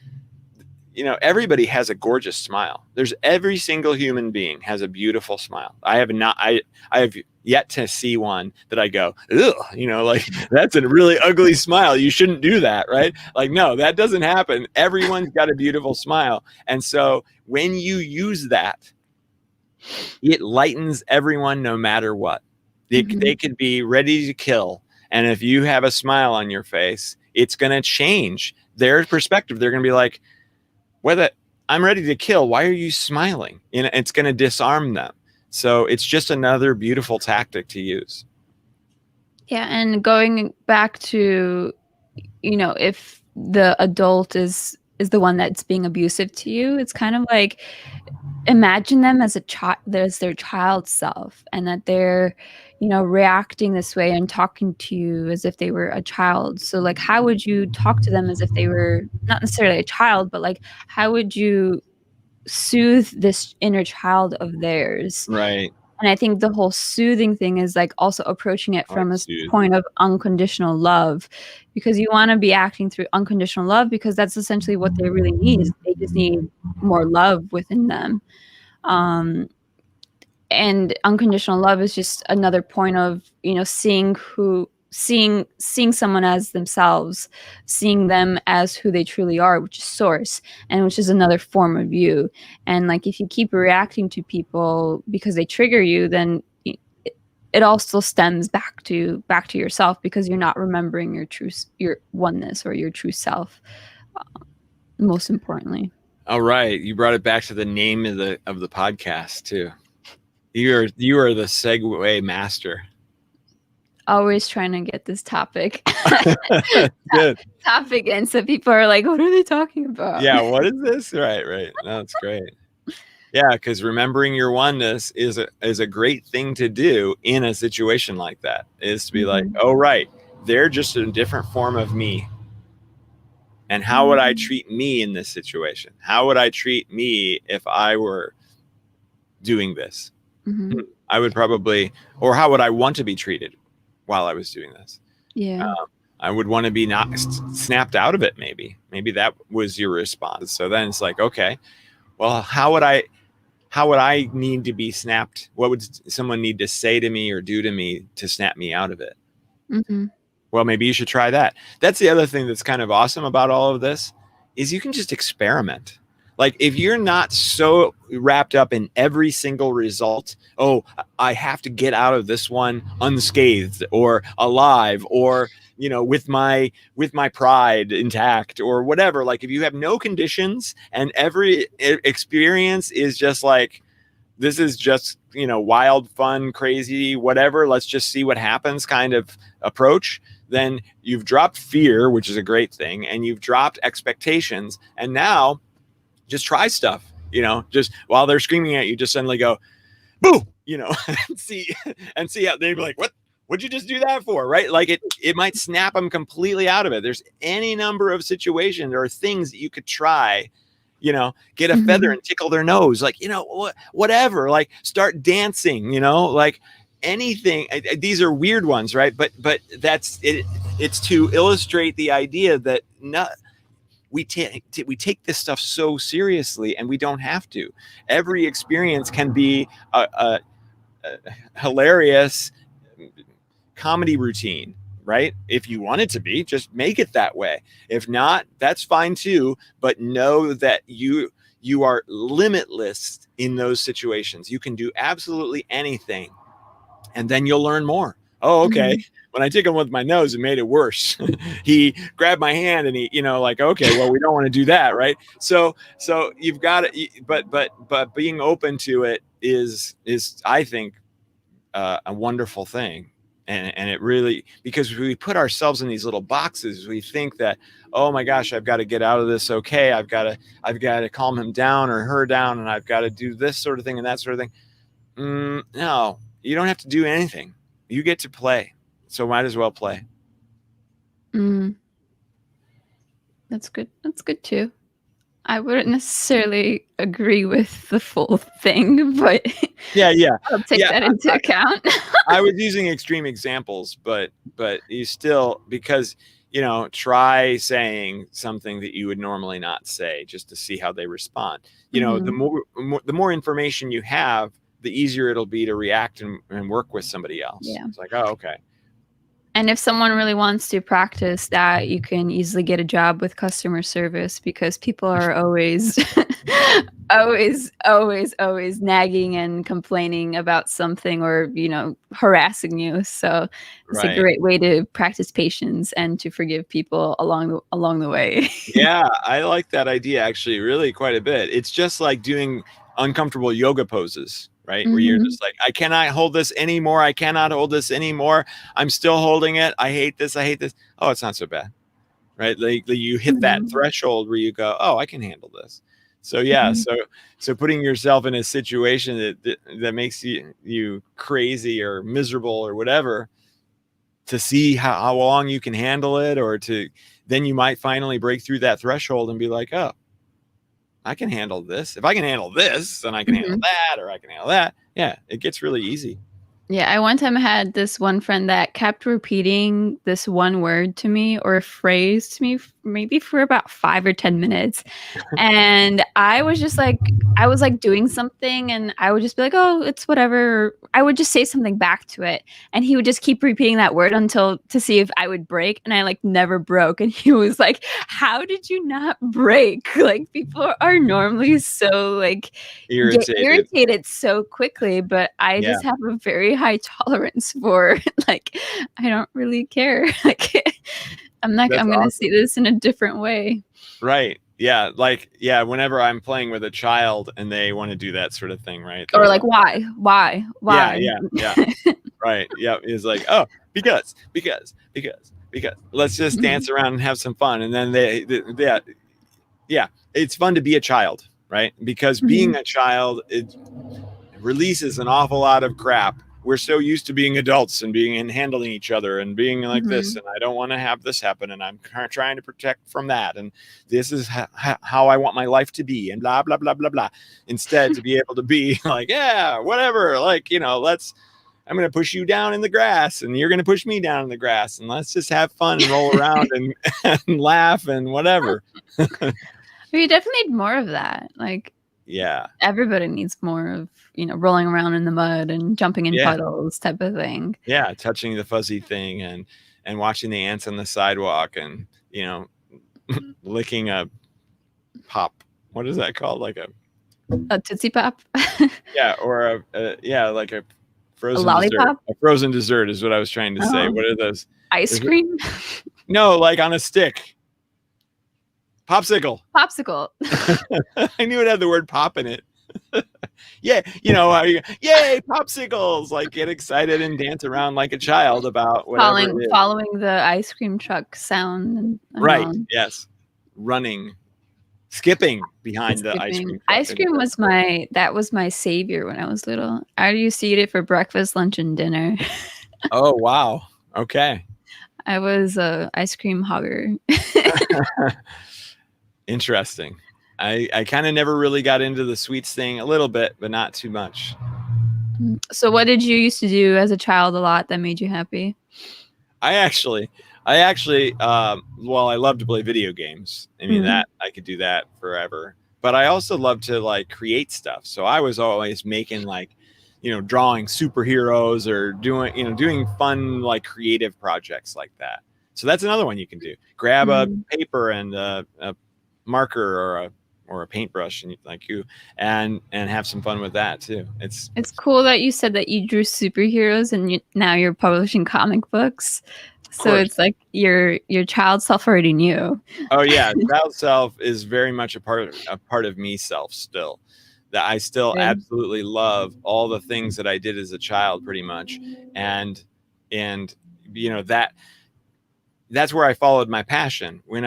Speaker 1: everybody has a gorgeous smile. There's every single human being has a beautiful smile. I have yet to see one that I go, ugh, like, that's a really ugly smile. You shouldn't do that, right? Like, no, that doesn't happen. Everyone's got a beautiful smile. And so when you use that, it lightens everyone no matter what. They could be ready to kill. And if you have a smile on your face, it's going to change their perspective. They're going to be like, whether I'm ready to kill, why are you smiling? It's going to disarm them. So it's just another beautiful tactic to use.
Speaker 2: Yeah. And going back to, if the adult is the one that's being abusive to you, it's kind of like, imagine them as there's their child self, and that they're, reacting this way and talking to you as if they were a child. So like, how would you talk to them as if they were not necessarily a child, but like, how would you soothe this inner child of theirs?
Speaker 1: Right.
Speaker 2: And I think the whole soothing thing is like also approaching it from a point of unconditional love, because you want to be acting through unconditional love, because that's essentially what they really need. Is they just need more love within them. And unconditional love is just another point of, seeing someone as themselves, seeing them as who they truly are, which is source, and which is another form of you. And like, if you keep reacting to people because they trigger you, then it all still stems back to yourself, because you're not remembering your oneness or your true self. Most importantly.
Speaker 1: All right, you brought it back to the name of the podcast too. You are the segue master.
Speaker 2: Always trying to get this topic
Speaker 1: Good.
Speaker 2: topic in, so people are like, what are they talking about?
Speaker 1: Yeah, what is this? Right. No, that's great. Yeah, because remembering your oneness is a great thing to do in a situation like that, is to be like, oh, right, they're just a different form of me. And how would I treat me in this situation? How would I treat me if I were doing this? I would probably, or how would I want to be treated while I was doing this?
Speaker 2: Yeah.
Speaker 1: I would want to be not snapped out of it. Maybe that was your response. So then it's like, okay, well, how would I need to be snapped? What would someone need to say to me or do to me to snap me out of it? Well, maybe you should try that. That's the other thing that's kind of awesome about all of this, is you can just experiment. Like, if you're not so wrapped up in every single result, oh, I have to get out of this one unscathed or alive, or, with my pride intact, or whatever. Like, if you have no conditions and every experience is just like, this is just, wild, fun, crazy, whatever, let's just see what happens kind of approach, then you've dropped fear, which is a great thing, and you've dropped expectations. And now just try stuff, just while they're screaming at you, just suddenly go, boo, and see how they'd be like, what'd you just do that for? Right. Like, it might snap them completely out of it. There's any number of situations or things that you could try, get a feather and tickle their nose, like, whatever, like, start dancing, like anything. These are weird ones, right? But that's it. It's to illustrate the idea that we take this stuff so seriously, and we don't have to. Every experience can be a hilarious, comedy routine, right? If you want it to be, just make it that way. If not, that's fine too. But know that you are limitless in those situations. You can do absolutely anything, and then you'll learn more. Oh, okay.
Speaker 2: Mhm.
Speaker 1: When I took him with my nose, it made it worse. He grabbed my hand and he, like, okay, well, we don't want to do that, right? So you've got it, but being open to it is I think a wonderful thing. And it really, because we put ourselves in these little boxes, we think that, oh my gosh, I've got to get out of this. Okay, I've got to calm him down or her down, and I've got to do this sort of thing and that sort of thing. No, you don't have to do anything. You get to play, so might as well play.
Speaker 2: That's good. That's good too. I wouldn't necessarily agree with the full thing, but
Speaker 1: yeah,
Speaker 2: I'll take that into account.
Speaker 1: I was using extreme examples, but you still, because try saying something that you would normally not say, just to see how they respond. The more information you have, the easier it'll be to react and work with somebody else.
Speaker 2: Yeah.
Speaker 1: It's like, oh, okay.
Speaker 2: And if someone really wants to practice that, you can easily get a job with customer service, because people are always, always nagging and complaining about something, or, harassing you. So it's a great way to practice patience and to forgive people along the way.
Speaker 1: Yeah, I like that idea actually really quite a bit. It's just like doing uncomfortable yoga poses, right? Where you're just like, I cannot hold this anymore. I cannot hold this anymore. I'm still holding it. I hate this. I hate this. Oh, it's not so bad, right? Like you hit that threshold where you go, oh, I can handle this. So yeah, so putting yourself in a situation that makes you crazy or miserable or whatever, to see how long you can handle it, or then you might finally break through that threshold and be like, oh, I can handle this. If I can handle this, then I can handle that, or I can handle that. Yeah, it gets really easy.
Speaker 2: Yeah, I one time had this one friend that kept repeating this one word to me, or a phrase to me, maybe for about 5 or 10 minutes. And I was just like, doing something, and I would just be like, oh, it's whatever. I would just say something back to it. And he would just keep repeating that word to see if I would break. And I never broke. And he was like, how did you not break? Like, people are normally so irritated so quickly, but I just have a very high tolerance for I don't really care. I'm going to see this in a different way.
Speaker 1: Right. Yeah. Whenever I'm playing with a child and they want to do that sort of thing, right?
Speaker 2: Or why?
Speaker 1: Yeah. Right. Yeah. It's like, oh, because. Let's just dance around and have some fun. And then it's fun to be a child, right? Because being a child, it releases an awful lot of crap. We're so used to being adults and handling each other and being like this, and I don't want to have this happen, and I'm trying to protect from that, and this is how I want my life to be, and blah blah blah blah blah. Instead, to be able to be like, yeah, whatever, I'm going to push you down in the grass, and you're going to push me down in the grass, and let's just have fun and roll around and laugh and whatever.
Speaker 2: We definitely need more of that.
Speaker 1: Yeah,
Speaker 2: everybody needs more of, rolling around in the mud and jumping in puddles type of thing.
Speaker 1: Yeah, touching the fuzzy thing and watching the ants on the sidewalk, and licking a pop. What is that called? Like
Speaker 2: a Tootsie Pop?
Speaker 1: Yeah, or like a frozen
Speaker 2: lollipop.
Speaker 1: Dessert. A frozen dessert is what I was trying to say. What are those?
Speaker 2: Ice cream?
Speaker 1: No, like on a stick. Popsicle. I knew it had the word pop in it. Yeah, how you, yay, popsicles! Get excited and dance around like a child about whatever.
Speaker 2: Following the ice cream truck sound. And
Speaker 1: right. Yes. Running, skipping behind the ice cream truck.
Speaker 2: Ice cream was my savior when I was little. I used to eat it for breakfast, lunch, and dinner.
Speaker 1: Oh wow. Okay.
Speaker 2: I was a ice cream hogger.
Speaker 1: Interesting. I kind of never really got into the sweets thing, a little bit, but not too much.
Speaker 2: So what did you used to do as a child a lot that made you happy?
Speaker 1: I actually, well, I love to play video games. I mean, that I could do that forever. But I also love to create stuff. So I was always making drawing superheroes or doing fun, like creative projects like that. So that's another one you can do. Grab a paper and a marker or a paintbrush and have some fun with that too. It's
Speaker 2: cool that you said that you drew superheroes and now you're publishing comic books. So it's like your child self already knew.
Speaker 1: Oh yeah, child self is very much a part of me self still. That I still absolutely love all the things that I did as a child, pretty much, and that's where I followed my passion. When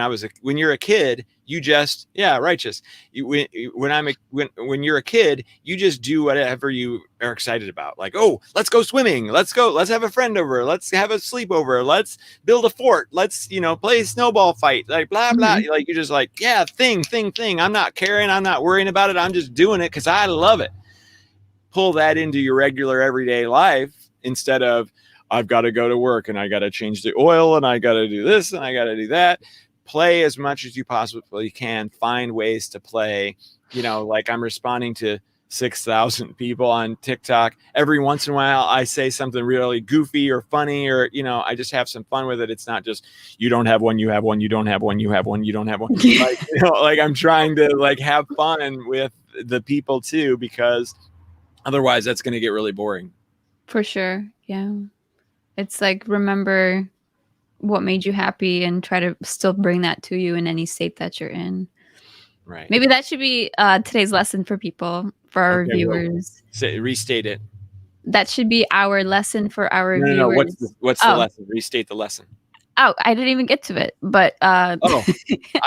Speaker 1: you're a kid, you just righteous. When you're a kid, you just do whatever you are excited about. Like, oh, let's go swimming. Let's have a friend over. Let's have a sleepover. Let's build a fort. Let's play a snowball fight. Like blah blah. Like you're just like thing. I'm not caring. I'm not worrying about it. I'm just doing it because I love it. Pull that into your regular everyday life instead of I've got to go to work and I got to change the oil and I got to do this and I got to do that. Play as much as you possibly can. Find ways to play. Like I'm responding to 6,000 people on TikTok. Every once in a while, I say something really goofy or funny, or I just have some fun with it. It's not just you don't have one, you have one, you don't have one, you have one, you don't have one. Like I'm trying to have fun with the people too, because otherwise that's going to get really boring.
Speaker 2: For sure, yeah. It's like, remember what made you happy and try to still bring that to you in any state that you're in.
Speaker 1: Right.
Speaker 2: Maybe that should be today's lesson for people, for our viewers.
Speaker 1: Restate it.
Speaker 2: That should be our lesson for our viewers.
Speaker 1: No. What's the lesson? Restate the lesson.
Speaker 2: Oh, I didn't even get to it, but
Speaker 1: I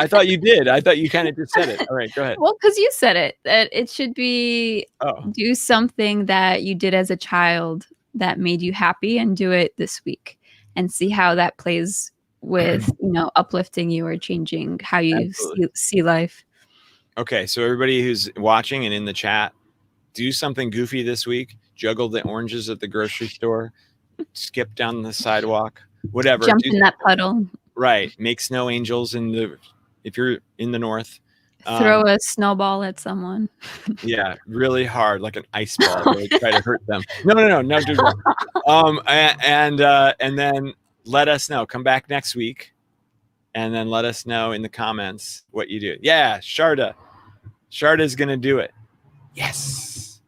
Speaker 1: thought you did. I thought you kind of just said it. All right, go ahead.
Speaker 2: Well, because you said it, that it should be do something that you did as a child that made you happy and do it this week and see how that plays with, uplifting you or changing how you see life.
Speaker 1: Okay. So everybody who's watching and in the chat, do something goofy this week. Juggle the oranges at the grocery store, skip down the sidewalk, whatever.
Speaker 2: Jump in that puddle.
Speaker 1: Right. Make snow angels if you're in the north.
Speaker 2: Throw a snowball at someone.
Speaker 1: Yeah, really hard, like an ice ball. They try to hurt them. No, do wrong. And then let us know. Come back next week, and then let us know in the comments what you do. Yeah, Sharda's gonna do it. Yes.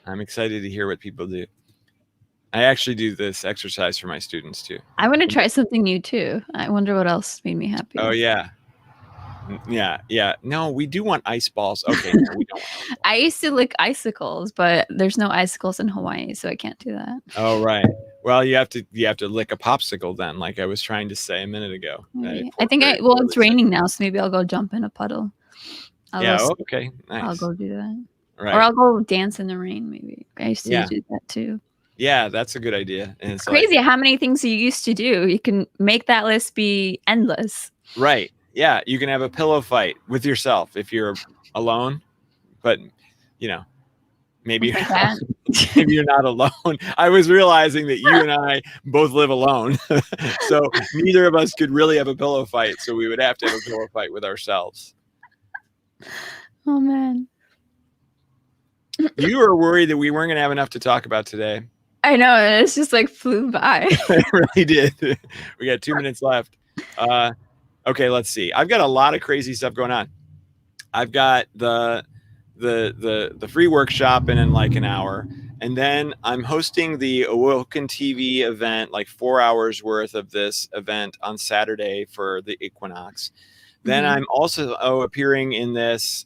Speaker 1: I'm excited to hear what people do. I actually do this exercise for my students too.
Speaker 2: I want to try something new too. I wonder what else made me happy.
Speaker 1: Oh yeah. Yeah. No, we do want ice balls. Okay, no, we don't want
Speaker 2: I used to lick icicles, but there's no icicles in Hawaii, so I can't do that.
Speaker 1: Oh right. Well, you have to lick a popsicle then, like I was trying to say a minute ago.
Speaker 2: I think it's raining now, so maybe I'll go jump in a puddle.
Speaker 1: Okay. Nice.
Speaker 2: I'll go do that.
Speaker 1: Right.
Speaker 2: Or I'll go dance in the rain, maybe. I used to do that too.
Speaker 1: Yeah, that's a good idea. And
Speaker 2: it's crazy how many things you used to do. You can make that list be endless.
Speaker 1: Right. Yeah, you can have a pillow fight with yourself if you're alone, but maybe you're not alone. I was realizing that you and I both live alone, so neither of us could really have a pillow fight. So we would have to have a pillow fight with ourselves.
Speaker 2: Oh man,
Speaker 1: you were worried that we weren't going to have enough to talk about today.
Speaker 2: I know, it's just like flew by.
Speaker 1: It really did. We got 2 minutes left. Okay, let's see. I've got a lot of crazy stuff going on. I've got the free workshop in like an hour, and then I'm hosting the Awoken TV event, like 4 hours worth of this event on Saturday for the equinox. Then I'm also appearing in this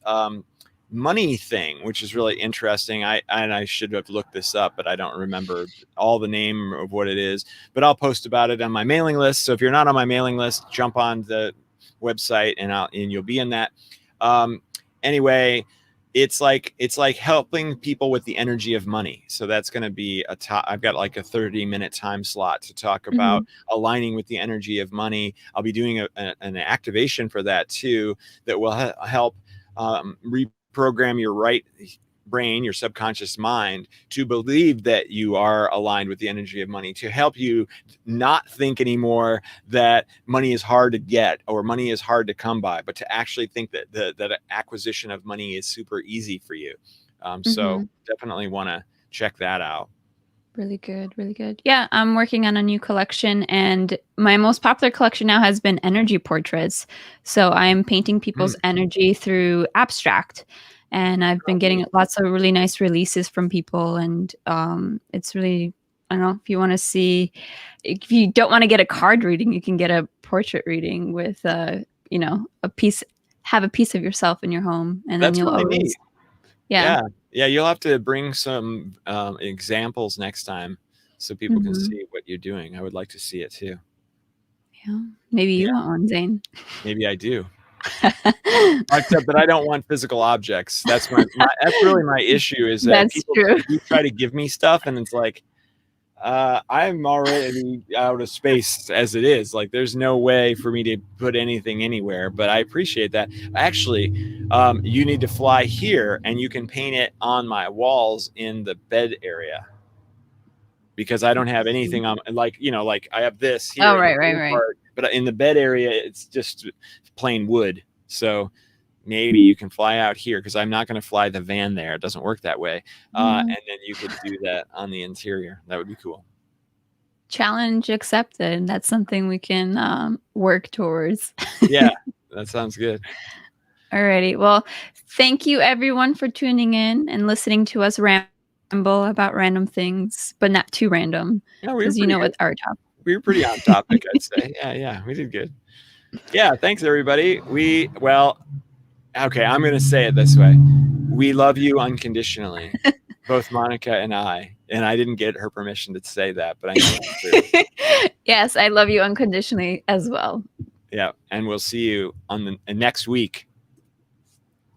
Speaker 1: money thing, which is really interesting. I should have looked this up, but I don't remember all the name of what it is, but I'll post about it on my mailing list. So if you're not on my mailing list, jump on the website and you'll be in that. Anyway, it's like helping people with the energy of money. So that's going to be I've got like a 30-minute time slot to talk about aligning with the energy of money. I'll be doing an activation for that too, that will help reprogram your right brain, your subconscious mind, to believe that you are aligned with the energy of money, to help you not think anymore that money is hard to get or money is hard to come by, but to actually think that the acquisition of money is super easy for you. So definitely want to check that out.
Speaker 2: Really good, really good. Yeah, I'm working on a new collection, and my most popular collection now has been energy portraits. So I'm painting people's energy through abstract, and I've been getting lots of really nice releases from people, and it's really, I don't know, if you want to see, if you don't want to get a card reading, you can get a portrait reading with you know, have a piece of yourself in your home, and then
Speaker 1: That's
Speaker 2: you'll
Speaker 1: really
Speaker 2: always
Speaker 1: neat.
Speaker 2: yeah.
Speaker 1: Yeah, you'll have to bring some examples next time so people can see what you're doing. I would like to see it too.
Speaker 2: Yeah, maybe you want one, Xane.
Speaker 1: Maybe I do. Except that I don't want physical objects. That's that's really my issue, is that
Speaker 2: That's
Speaker 1: people
Speaker 2: true.
Speaker 1: do try to give me stuff, and it's like, I'm already out of space as it is. Like, there's no way for me to put anything anywhere, but I appreciate that. Actually, you need to fly here, and you can paint it on my walls in the bed area, because I don't have anything on, like, you know, like I have this here.
Speaker 2: Oh, right.
Speaker 1: Part, but in the bed area, it's just plain wood. So maybe you can fly out here, because I'm not going to fly the van there. It doesn't work that way. And then you could do that on the interior. That would be cool.
Speaker 2: Challenge accepted. That's something we can work towards.
Speaker 1: Yeah, that sounds good.
Speaker 2: Alrighty. Well, thank you everyone for tuning in and listening to us ramble about random things, but not too random, because you know what our topic.
Speaker 1: We were pretty on topic, I'd say. Yeah, we did good. Yeah, thanks everybody. Okay, I'm going to say it this way. We love you unconditionally, both Monika and I. And I didn't get her permission to say that, but I know it's true.
Speaker 2: Yes, I love you unconditionally as well.
Speaker 1: Yeah, and we'll see you on the next week.